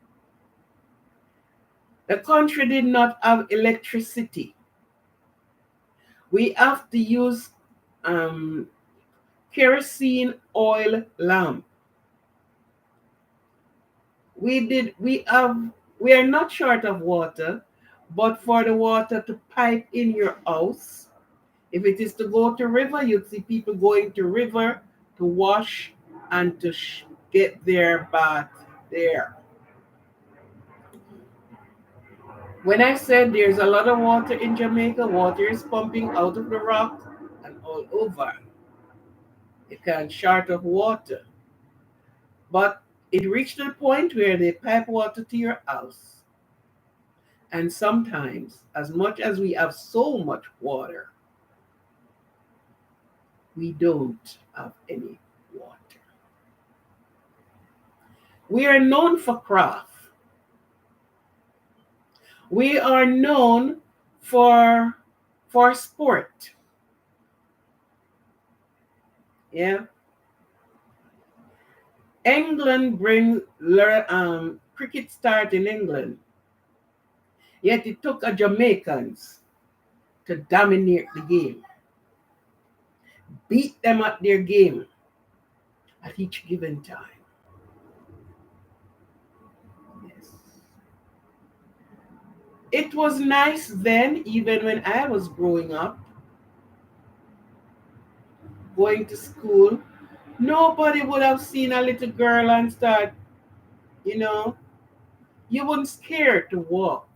The country did not have electricity. We have to use kerosene oil lamp. We are not short of water, but for the water to pipe in your house, if it is to go to river, you'd see people going to river to wash and to get their bath there. When I said there's a lot of water in Jamaica, water is pumping out of the rock and all over. You can't short of water. But it reached a point where they pipe water to your house. And sometimes, as much as we have so much water, we don't have any water. We are known for craft. We are known for sport. Yeah. England brings cricket start in England. Yet it took a Jamaicans to dominate the game, beat them at their game at each given time. Yes. It was nice then, even when I was growing up, going to school. Nobody would have seen a little girl and start, you know, you wouldn't scare to walk.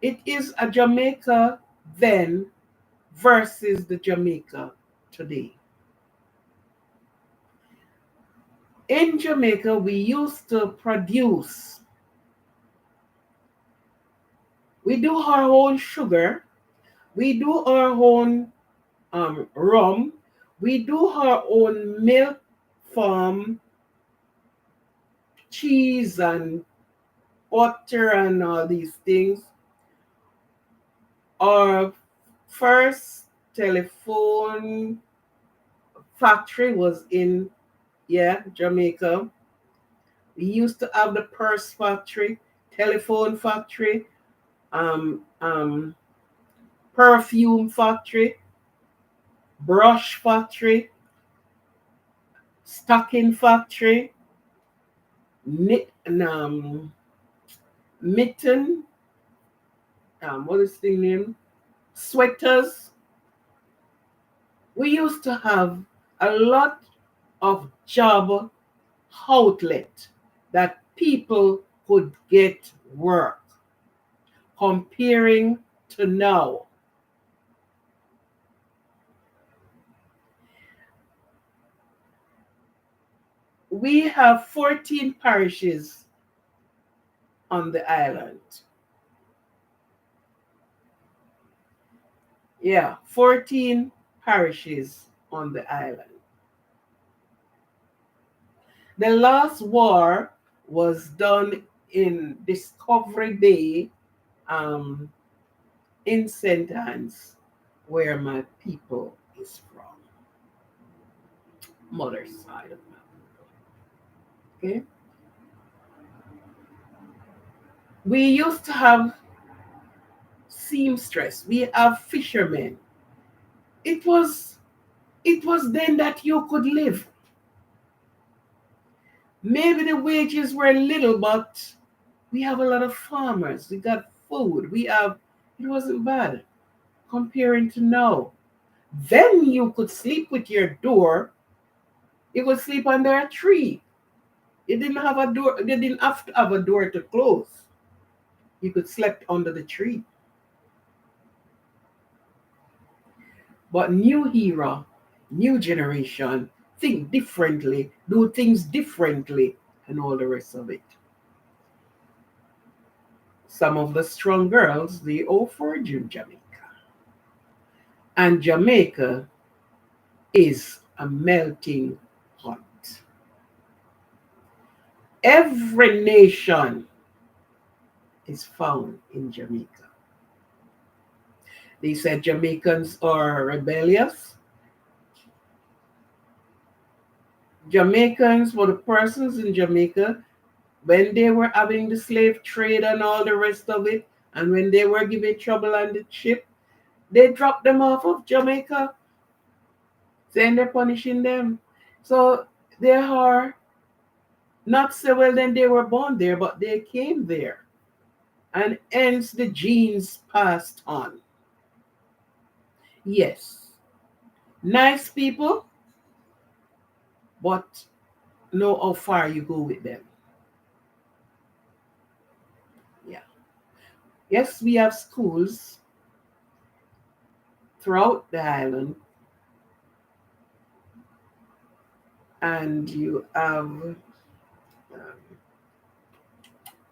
It is a Jamaica then versus the Jamaica today. In Jamaica, we used to produce, we do our own sugar, we do our own rum, we do our own milk from cheese and butter and all these things. Our first telephone factory was in Jamaica. We used to have the purse factory, telephone factory, perfume factory, brush factory, stocking factory, mitten, what is the name? Sweaters. We used to have a lot of job outlet that people could get work comparing to now. We have 14 parishes on the island. Yeah, 14 parishes on the island. The last war was done in Discovery Bay, in St. Anne's, where my people is from. Mother's side of my people. Okay? We used to have seamstress. We have fishermen. It was it was then that you could live. Maybe the wages were little, but we have a lot of farmers. We got food. We have it wasn't bad comparing to now. Then you could sleep with your door. You could sleep under a tree. You didn't have a door. You didn't have to have a door to close. You could sleep under the tree. But new era, new generation, think differently, do things differently, and all the rest of it. Some of the strong girls, they all forage in Jamaica. And Jamaica is a melting pot. Every nation is found in Jamaica. They said Jamaicans are rebellious. Jamaicans were the persons in Jamaica when they were having the slave trade and all the rest of it, and when they were giving trouble on the ship, they dropped them off of Jamaica, saying they're punishing them. So they are not so well then they were born there, but they came there. And hence the genes passed on. Yes, nice people, but know how far you go with them. Yeah. Yes, we have schools throughout the island, and you have,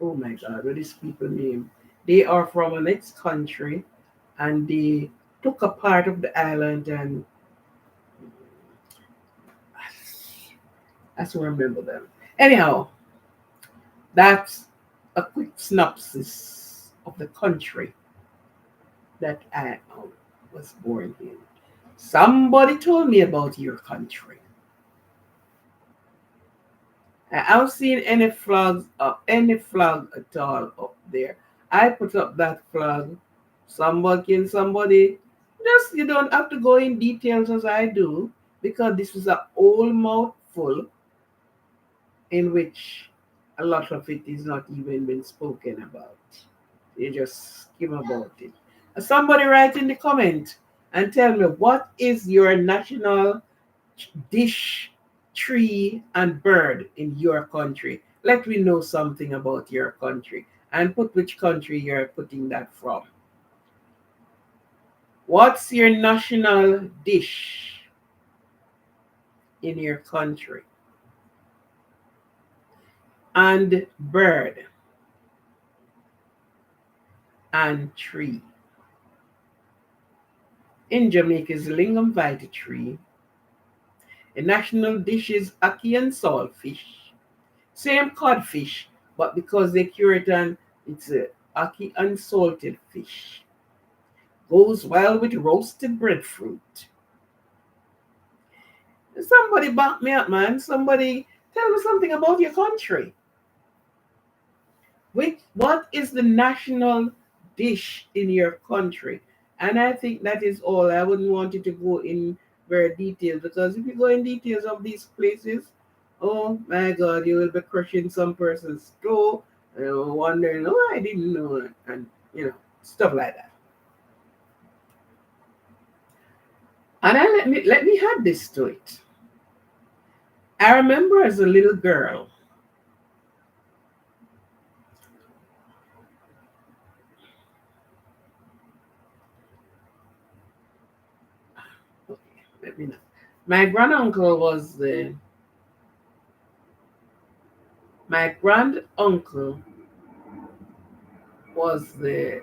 oh my God, what is people name? They are from a next country, and they took a part of the island, and I still remember them. Anyhow, that's a quick synopsis of the country that I was born in. Somebody told me about your country. I haven't seen any flags up, any flag at all up there. I put up that flag. Somebody, just you don't have to go in details as I do, because this is a whole mouthful in which a lot of it is not even been spoken about. You just skim about it. Somebody write in the comment and tell me, what is your national dish, tree, and bird in your country? Let me know something about your country and put which country you're putting that from. What's your national dish in your country? And bird and tree. In Jamaica is the lingam vitae tree. The national dish is ackee and saltfish. Same codfish, but because they cure it and it's a ackee and salted fish. Goes well with roasted breadfruit. Somebody back me up, man. Somebody tell me something about your country. What is the national dish in your country? And I think that is all. I wouldn't want you to go in very detail, because if you go in details of these places, oh my God, you will be crushing some person's toe, wondering, oh, I didn't know that, and stuff like that. And let me add this to it. I remember as a little girl, let me know. My granduncle was the my granduncle was the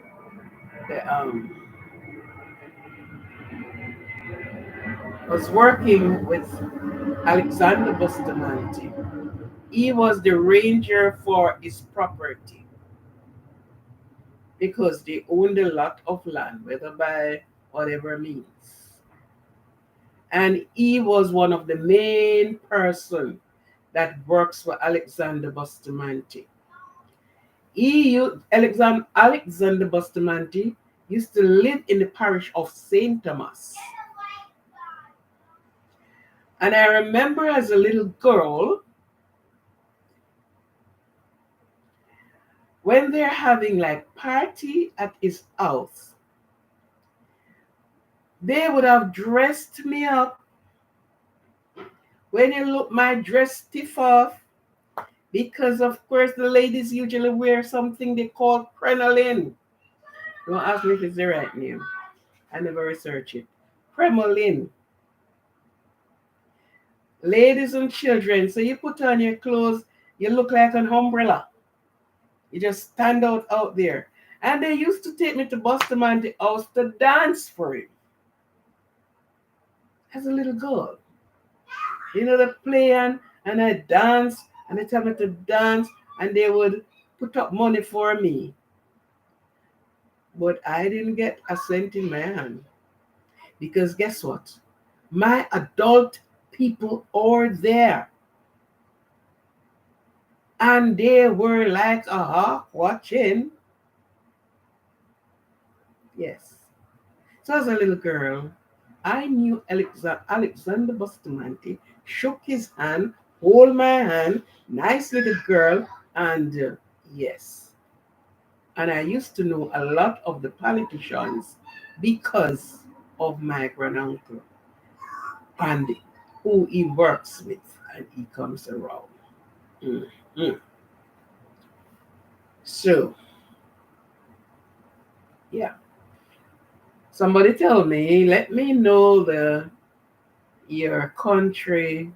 was working with Alexander Bustamante. He was the ranger for his property because they owned a lot of land, whether by whatever means. And he was one of the main person that works for Alexander Bustamante. Alexander Bustamante used to live in the parish of St. Thomas. And I remember as a little girl, when they're having like party at his house, they would have dressed me up. When you look my dress stiff off, because of course the ladies usually wear something they call crinoline. Don't ask me if it's the right name. I never research it. Crinoline. Ladies and children, so you put on your clothes, you look like an umbrella. You just stand out there. And they used to take me to Bustamante house to dance for him. As a little girl. You know, they play and I dance, and they tell me to dance, and they would put up money for me. But I didn't get a cent in my hand. Because guess what? My adult people are there. And they were like a hawk watching. Yes. So as a little girl, I knew Alexander Bustamante, shook his hand, hold my hand, nice little girl, and yes. And I used to know a lot of the politicians because of my granduncle and who he works with, and he comes around. Mm-hmm. So, yeah. Somebody tell me, let me know your country.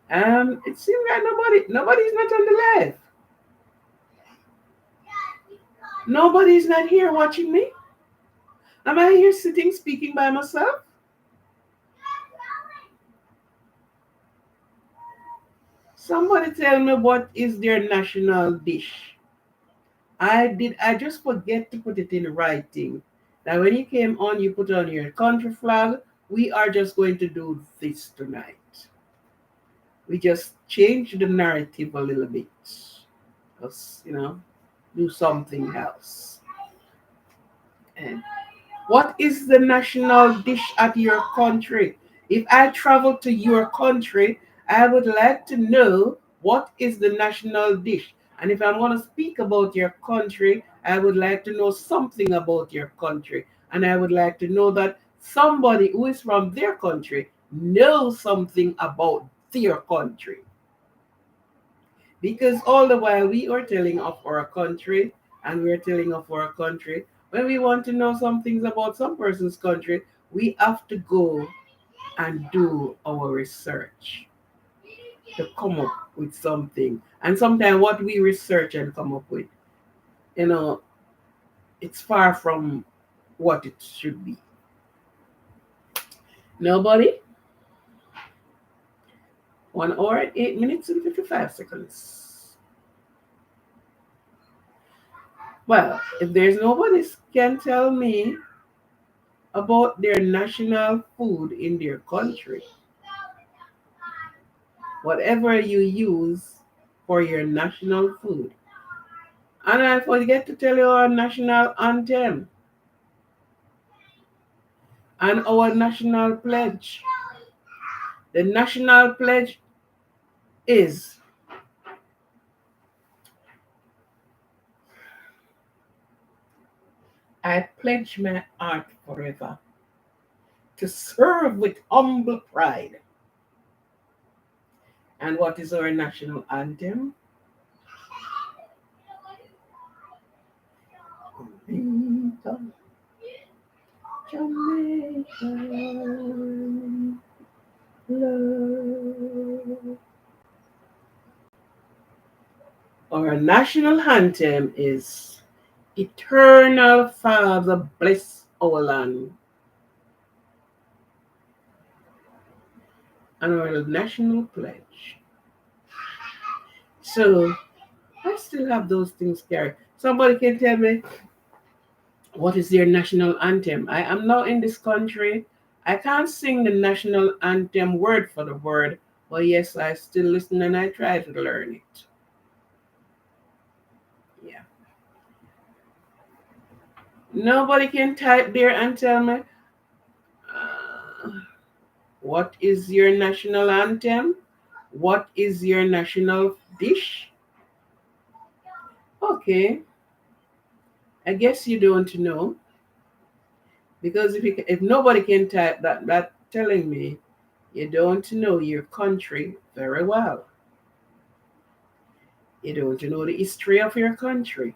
It seems like nobody's not on the live. Nobody's not here watching me. Am I here sitting speaking by myself? Somebody tell me what is their national dish. I just forget to put it in writing. Now when you came on, you put on your country flag. We are just going to do this tonight. We just change the narrative a little bit. Just, do something else. And what is the national dish at your country? If I travel to your country, I would like to know what is the national dish. And if I want to speak about your country, I would like to know something about your country. And I would like to know that somebody who is from their country knows something about their country. Because all the while we are telling of our country and we're telling of our country, when we want to know some things about some person's country, we have to go and do our research to come up with something. And sometimes what we research and come up with, it's far from what it should be. Nobody? 1 hour, 8 minutes, and 55 seconds. Well, if there's nobody can tell me about their national food in their country, whatever you use for your national food. And I forget to tell you our national anthem and our national pledge. The national pledge is I pledge my heart forever to serve with humble pride. And what is our national anthem? Jamaica, love. Our national anthem is Eternal Father, bless our land. And our national pledge. So, I still have those things carried. Somebody can tell me what is their national anthem. I am now in this country. I can't sing the national anthem word for the word, but yes, I still listen and I try to learn it. Nobody can type there and tell me uh, what is your national anthem? What is your national dish? Okay, I guess you don't know because if nobody can type that, that telling me you don't know your country very well. You don't know the history of your country.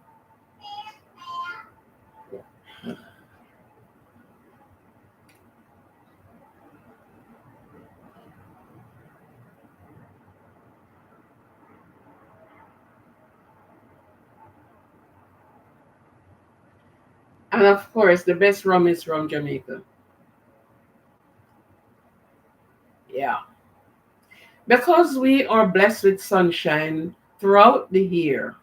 And of course, the best rum is from Jamaica. Yeah. Because we are blessed with sunshine throughout the year,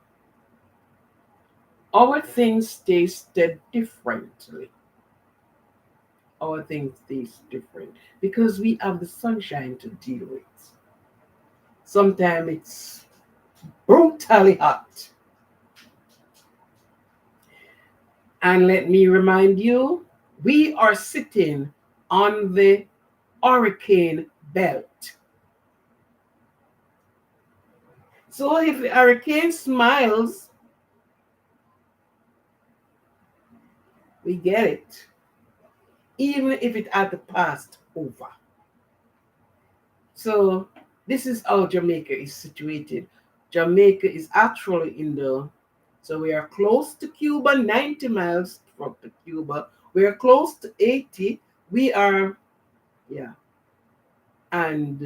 our things tasted differently. Our things taste different because we have the sunshine to deal with. Sometimes it's brutally hot. And let me remind you, we are sitting on the hurricane belt. So if the hurricane smiles, we get it, even if it had to pass over. So this is how Jamaica is situated. Jamaica is actually in the, so we are close to Cuba, 90 miles from Cuba. We are close to 80. We are, yeah, and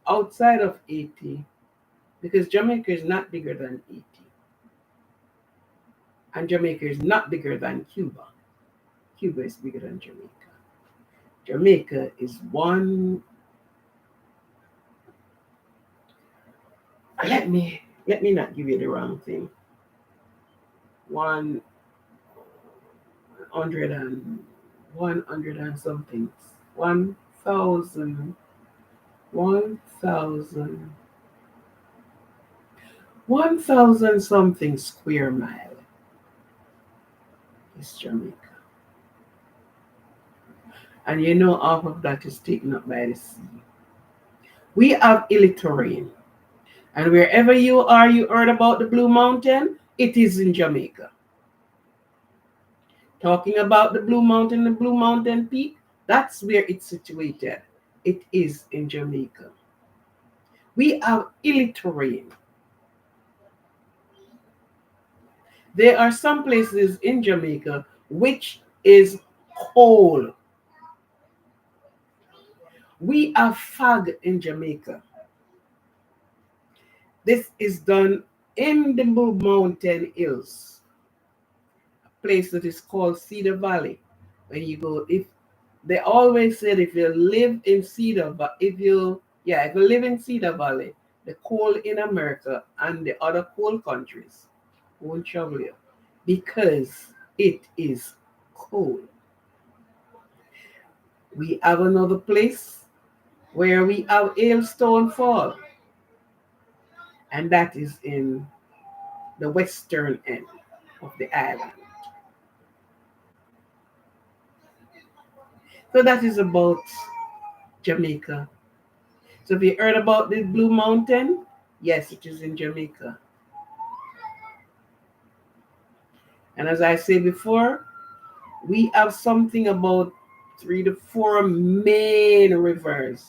outside of 80, because Jamaica is not bigger than 80, and Jamaica is not bigger than Cuba. Cuba is bigger than Jamaica. Jamaica is one. Let me not give you the wrong thing. 100 and something. 1,000, 1,000, 1,000 something square mile is Jamaica. And you know half of that is taken up by the sea. We have illiterate. And wherever you are, you heard about the Blue Mountain, it is in Jamaica. Talking about the Blue Mountain Peak, that's where it's situated. It is in Jamaica. We have illiterate. There are some places in Jamaica which is cold. We have fog in Jamaica. This is done in the Blue Mountain Hills, a place that is called Cedar Valley. When you go, if they always said if you live in if you live in Cedar Valley, the cold in America and the other cold countries won't trouble you because it is cold. We have another place where we have hailstone fall, and that is in the western end of the island. So that is about Jamaica. So have you heard about the Blue Mountain? Yes, it is in Jamaica. And as I said before, we have something about 3 to 4 main rivers,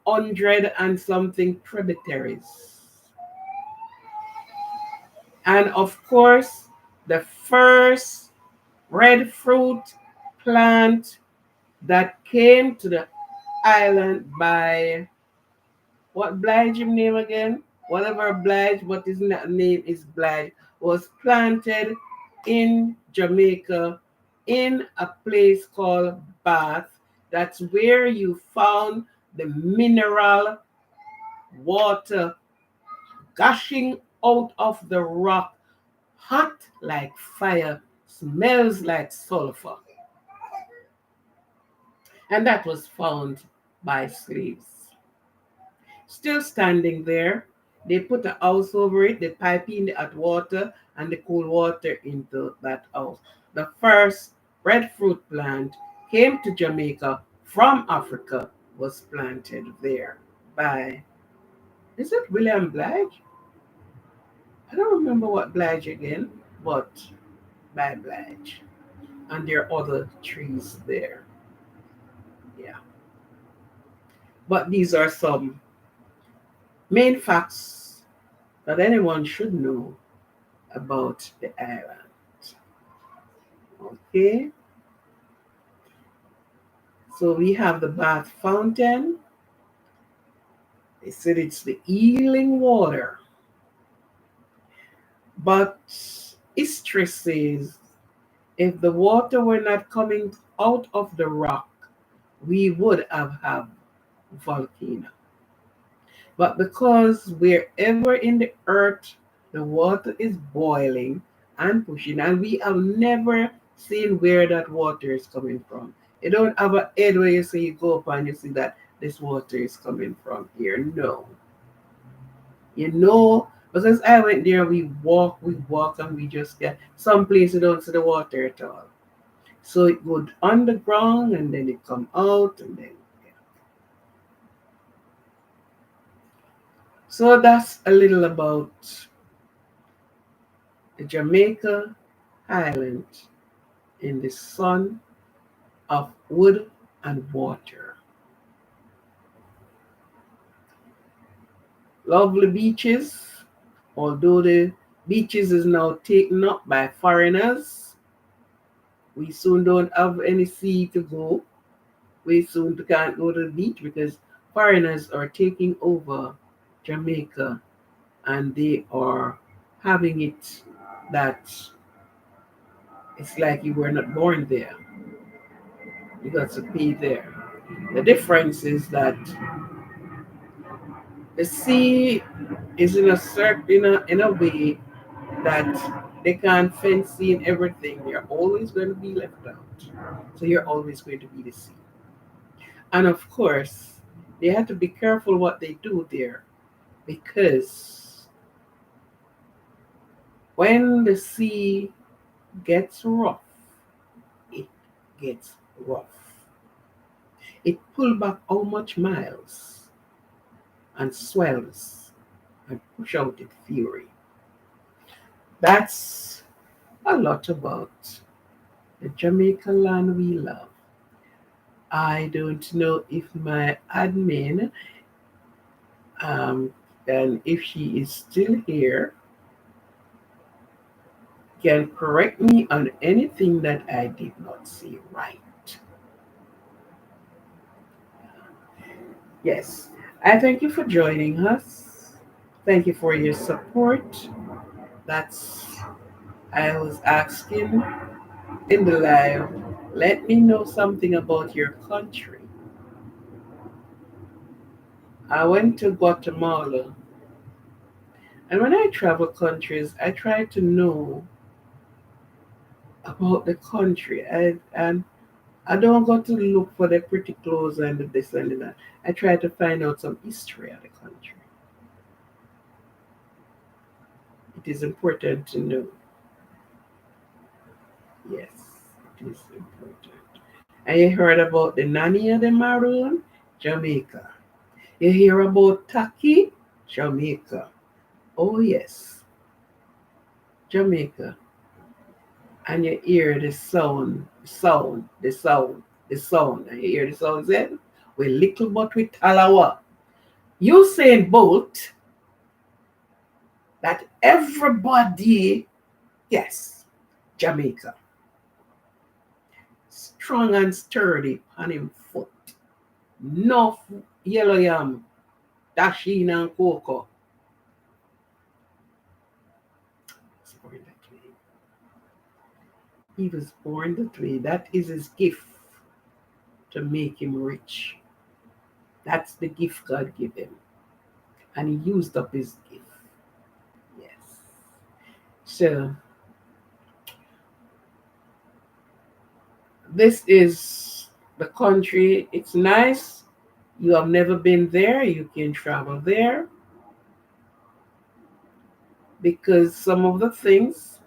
100 and something tributaries. And of course, the first red fruit plant that came to the island by what Blige name again? Whatever Blige, what his name is Blige, was planted in Jamaica in a place called Bath. That's where you found the mineral water gushing out of the rock, hot like fire, smells like sulfur. And that was found by slaves. Still standing there, They put a house over it, they pipe in the hot water and the cool water into that house. The first breadfruit plant came to Jamaica from Africa, was planted there by, is it William Blige? I don't remember what Blige again, but by Blige. And there are other trees there. Yeah. But these are some main facts that anyone should know about the island. Okay, so we have the bath fountain. They said it's the healing water, but history says if the water were not coming out of the rock, we would have volcano. But because wherever in the earth the water is boiling and pushing, and we have never seen where that water is coming from. You don't have a head where you say you go up and you see that this water is coming from here. No. You know, because I went there, we walk, and we just get some places you don't see the water at all. So it goes underground and then it come out and then yeah. So that's a little about the Jamaica Island in the sun of wood and water. Lovely beaches, although the beaches is now taken up by foreigners. We soon don't have any sea to go. We soon can't go to the beach because foreigners are taking over Jamaica and they are having it that it's like you were not born there. You got to pay there. The difference is that the sea is in a certain in a way that they can't fence in everything. They're always going to be left out. So you're always going to be the sea. And of course, they have to be careful what they do there because when the sea gets rough, it gets rough. It pulls back how much miles and swells and push out its fury. That's a lot about the Jamaica land we love. I don't know if my admin, um, and if she is still here, can correct me on anything that I did not say right. Yes, I thank you for joining us. Thank you for your support. That's I was asking in the live. Let me know something about your country. I went to Guatemala, and when I travel countries, I try to know about the country. And I don't go to look for the pretty clothes and the this and that. I try to find out some history of the country. It is important to know. Yes, it is important. And you heard about the Nanny of the Maroon? Jamaica. You hear about Taki? Jamaica. Oh yes, Jamaica. And you hear the sound. And you hear the sound then? We little but we talawa. You saying both that everybody, yes, Jamaica, strong and sturdy on him foot. No yellow yam, dasheen and cocoa. Born that way. He was born that way. That is his gift to make him rich. That's the gift God gave him. And he used up his gift. Yes. So this is the country. It's nice. You have never been there. You can travel there. because some of the things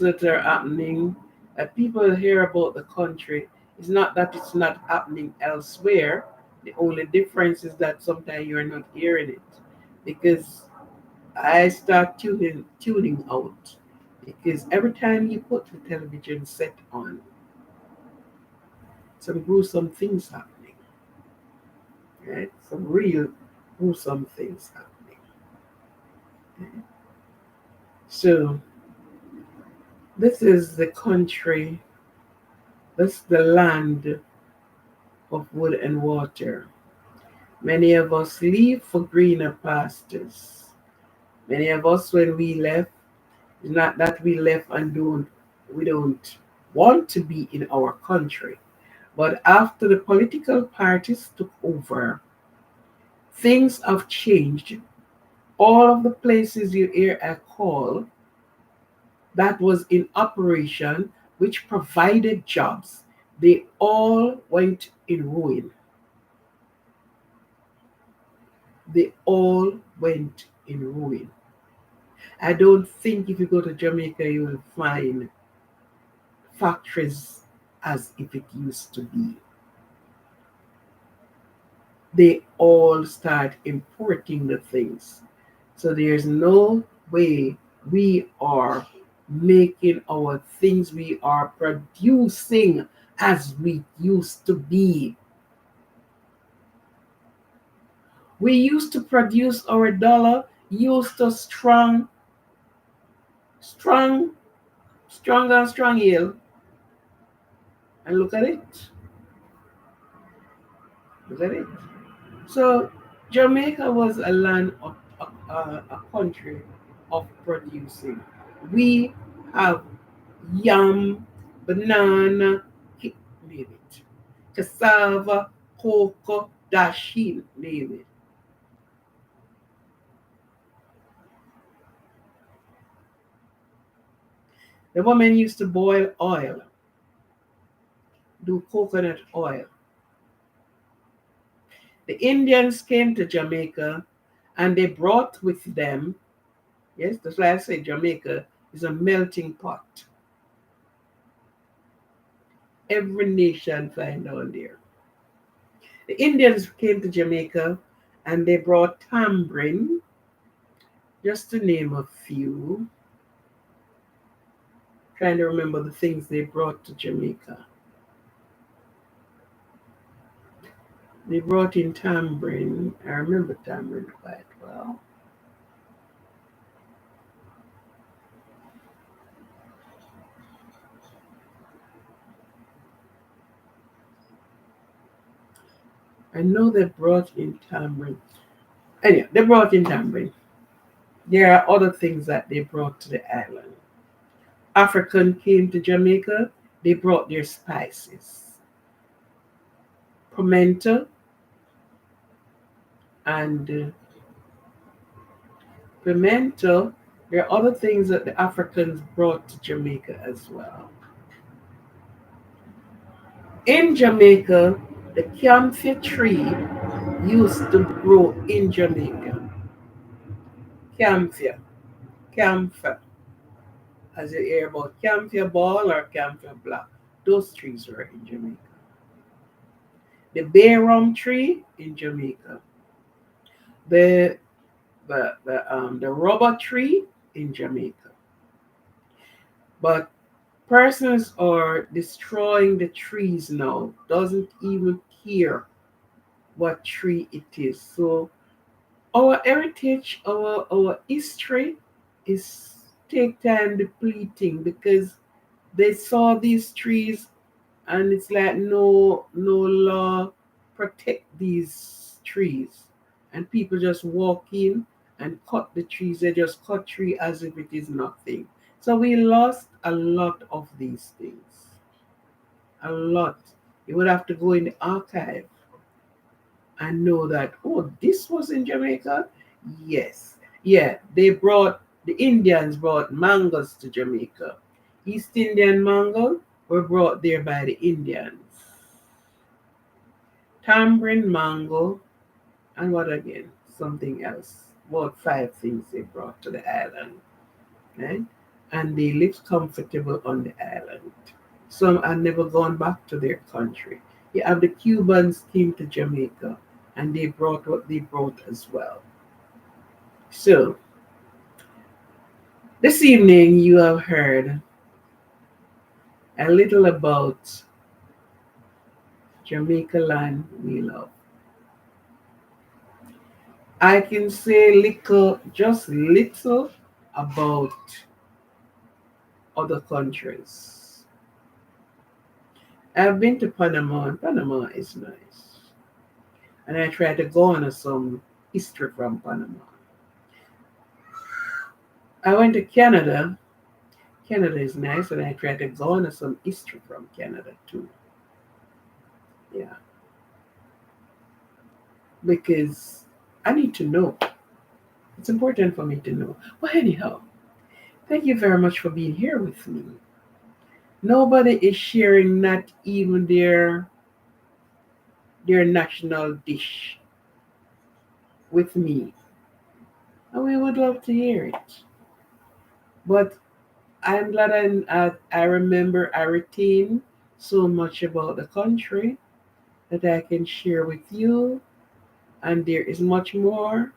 that are happening that people hear about the country is not that it's not happening elsewhere. The only difference is that sometimes you're not hearing it because I start tuning out because every time you put the television set on, some gruesome things happening, right? Some real gruesome things happening. So this is the country, this is the land of wood and water. Many of us leave for greener pastures. Many of us, when we left, it's not that we left and we don't want to be in our country. But after the political parties took over, things have changed. All of the places you hear I call that was in operation, which provided jobs, they all went in ruin. They all went in ruin. I don't think if you go to Jamaica, you will find factories as if it used to be. They all start importing the things. So there's no way we are making our things we are producing as we used to be. We used to produce our dollar, used to strong, strong and strong yield. And look at it. Look at it. So Jamaica was a land of a country of producing. We have yam, banana, name it, cassava, cocoa, dasheen, name it. The women used to boil oil, do coconut oil. The Indians came to Jamaica and they brought with them, yes, that's why I say Jamaica is a melting pot. Every nation find down there. The Indians came to Jamaica and they brought tambourine, just to name a few. Trying to remember the things they brought to Jamaica. They brought in tambourine. I remember tambourine quite well. I know they brought in tambourine. Anyway, they brought in tambourine. There are other things that they brought to the island. African came to Jamaica, they brought their spices. Pimento and pimento. There are other things that the Africans brought to Jamaica as well. In Jamaica, the camphor tree used to grow in Jamaica. Camphor, camphor. As you hear about camphor ball or camphor black, those trees were in Jamaica. The bay rum tree in Jamaica. The the rubber tree in Jamaica. But persons are destroying the trees now, doesn't even care what tree it is. So our heritage, our history is take time depleting because they saw these trees and it's like no law protect these trees and people just walk in and cut the trees. They just cut tree as if it is nothing. So we lost a lot of these things, a lot. You would have to go in the archive and know that, oh, this was in Jamaica. Yes, yeah, the Indians brought mangoes to Jamaica. East Indian mango were brought there by the Indians. tamarind, mango, and what again? Something else. About 5 things they brought to the island. Right? And they live comfortable on the island. Some have never gone back to their country. You have the Cubans came to Jamaica and they brought what they brought as well. So this evening you have heard a little about Jamaica land we love. I can say little, just little about other countries. I've been to Panama, and Panama is nice. And I try to go on some history from Panama. I went to Canada. Canada is nice, and I try to go on some history from Canada too. Yeah, because I need to know. It's important for me to know. But anyhow, thank you very much for being here with me. Nobody is sharing not even their national dish with me. And we would love to hear it. But I'm glad I remember, I retain so much about the country that I can share with you. And there is much more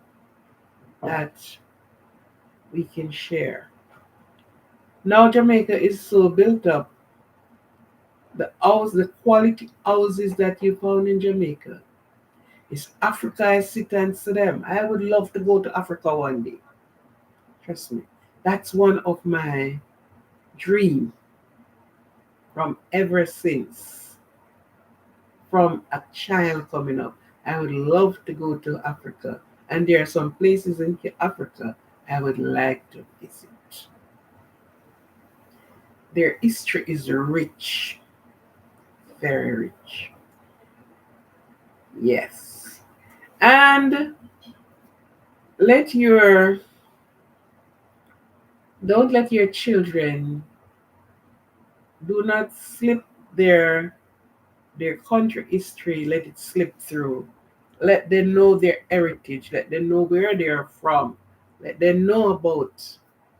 that we can share. Now, Jamaica is so built up. The quality houses that you found in Jamaica is Africa. I sit and see them. I would love to go to Africa one day. Trust me. That's one of my dream from ever since, from a child coming up. I would love to go to Africa. And there are some places in Africa I would like to visit. Their history is rich, very rich. Yes. And let your don't let your children do not slip their their country history, let it slip through. Let them know their heritage, let them know where they are from, let them know about.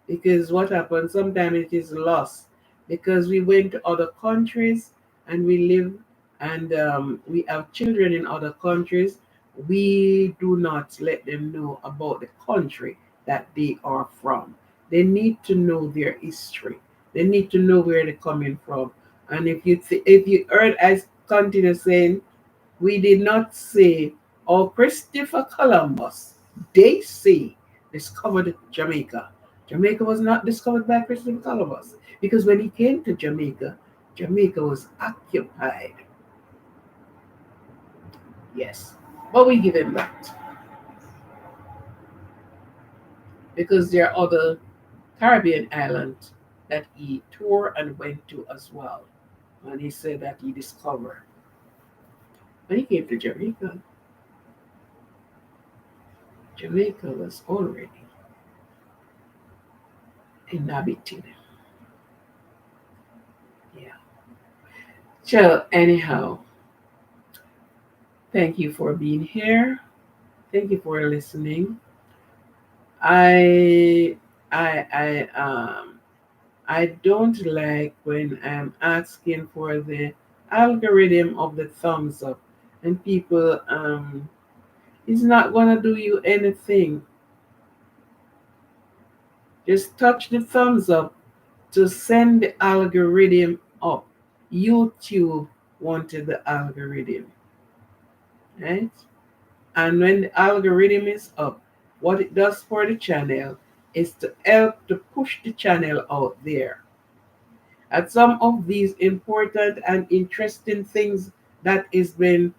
Because what happens sometimes it is lost because we went to other countries and we live and we have children in other countries. We do not let them know about the country that they are from. They need to know their history. They need to know where they're coming from. And if you heard us continue saying, we did not say, oh, Christopher Columbus, they say, discovered Jamaica. Jamaica was not discovered by Christopher Columbus because when he came to Jamaica, Jamaica was occupied. Yes, but we give him that because there are other Caribbean islands that he toured and went to as well. And he said that he discovered. When he came to Jamaica, Jamaica was already inhabited. Yeah. So anyhow, thank you for being here. Thank you for listening. I I don't like when I'm asking for the algorithm of the thumbs up and people it's not gonna do you anything. Just touch the thumbs up to send the algorithm up. YouTube wanted the algorithm, right? And when the algorithm is up, what it does for the channel is to help to push the channel out there. And some of these important and interesting things that is been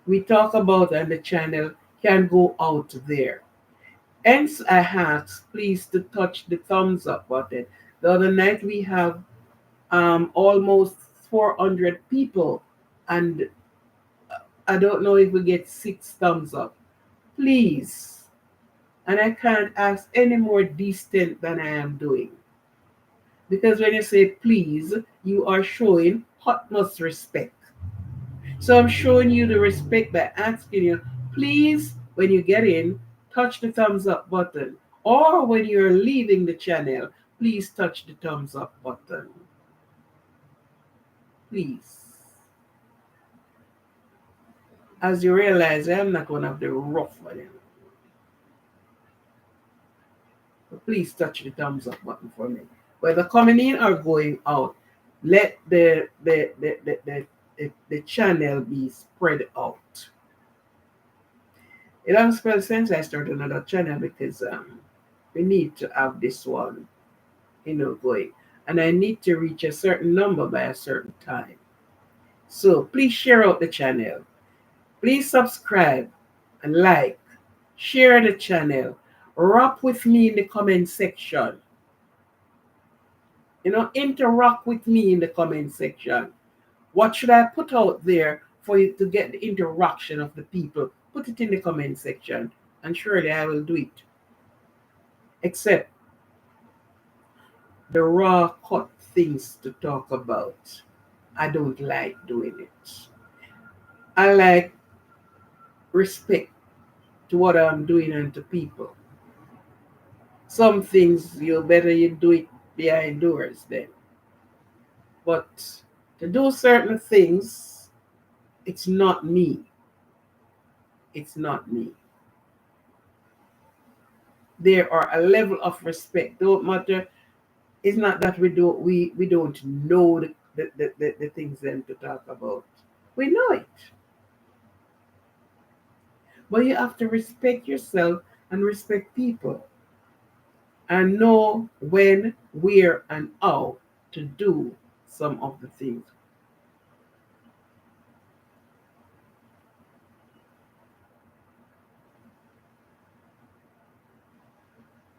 we talk about on the channel can go out there. Hence, I ask please to touch the thumbs up button. The other night we have almost 400 people, and I don't know if we get 6 thumbs up. Please, and I can't ask any more distant than I am doing. Because when you say please, you are showing utmost respect. So I'm showing you the respect by asking you, please, when you get in, touch the thumbs up button. Or when you're leaving the channel, please touch the thumbs up button. Please. As you realize, I'm not one of the rough one. But please touch the thumbs up button for me. Whether coming in or going out, let the channel be spread out. It doesn't spell sense I start another channel because we need to have this one, going. And I need to reach a certain number by a certain time. So please share out the channel. Please subscribe and like. Share the channel. Rap with me in the comment section. Interact with me in the comment section. What should I put out there for you to get the interaction of the people? Put it in the comment section, and surely I will do it. Except the raw cut things to talk about. I don't like doing it. I like respect to what I'm doing and to people. Some things you do it behind doors then. But to do certain things, it's not me. It's not me. There are a level of respect. Don't matter. It's not that we don't know the things then to talk about. We know it. But you have to respect yourself and respect people. And know when, where, and how to do some of the things.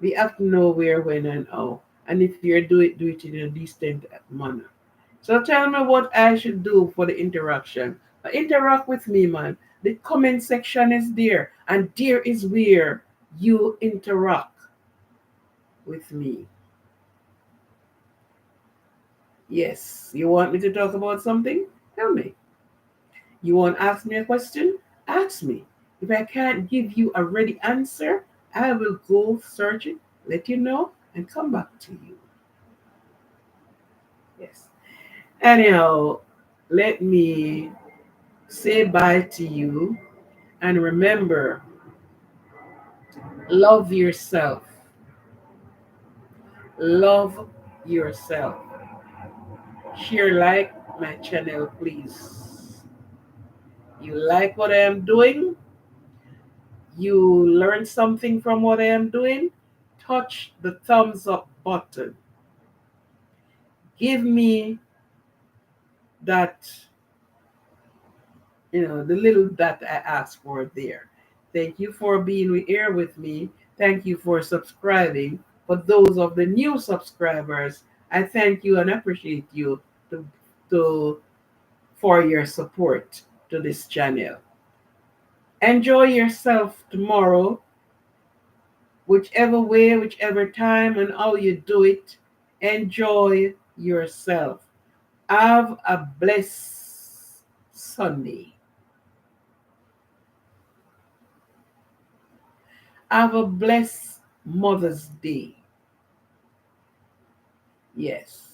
We have to know where, when, and how. And if you're do it in a decent manner. So tell me what I should do for the interaction. Interact with me, man. The comment section is there, and there is where you interact with me. Yes, you want me to talk about something? Tell me. You want to ask me a question? Ask me. If I can't give you a ready answer, I will go search it, let you know, and come back to you. Yes. Anyhow, let me say bye to you, and remember, love yourself. Love yourself. Share, like my channel, please. You like what I am doing? You learn something from what I am doing? Touch the thumbs up button. Give me that, the little that I asked for there. Thank you for being here with me. Thank you for subscribing. For those of the new subscribers, I thank you and appreciate you to for your support to this channel. Enjoy yourself tomorrow, whichever way, whichever time, and how you do it. Enjoy yourself. Have a blessed Sunday. Have a blessed Mother's Day. Yes.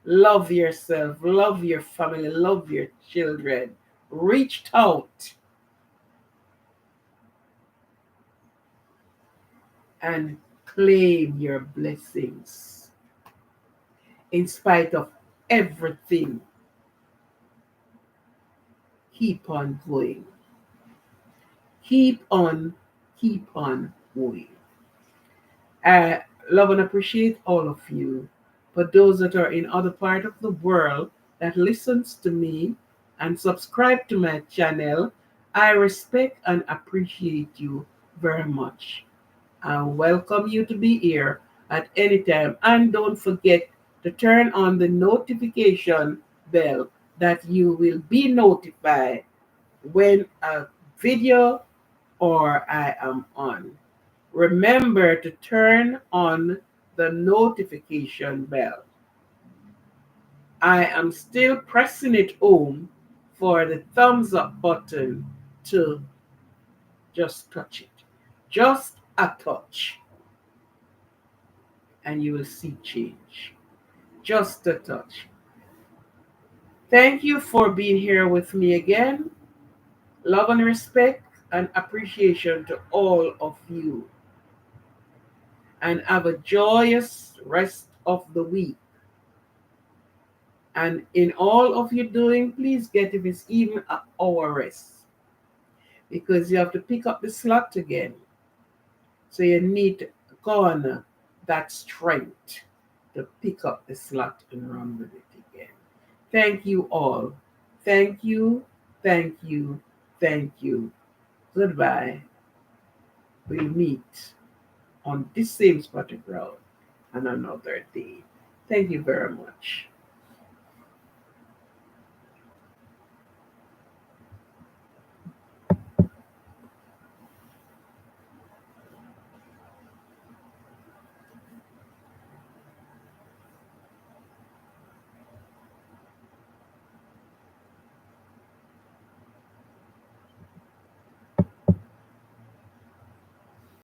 Love yourself, love your family, love your children. Reach out and claim your blessings in spite of everything. Keep on going. Keep on going. I love and appreciate all of you. For those that are in other part of the world that listens to me and subscribe to my channel, I respect and appreciate you very much. I welcome you to be here at any time. And don't forget to turn on the notification bell that you will be notified when a video or I am on. Remember to turn on the notification bell. I am still pressing it home for the thumbs up button to just touch it. Just a touch. And you will see change. Just a touch. Thank you for being here with me again. Love and respect and appreciation to all of you. And have a joyous rest of the week. And in all of you doing, please get if it's even an hour rest. Because you have to pick up the slot again. So you need to garner that strength to pick up the slot and run with it again. Thank you all. Thank you, thank you, thank you. Goodbye. We'll meet on this same spot of ground on another day. Thank you very much.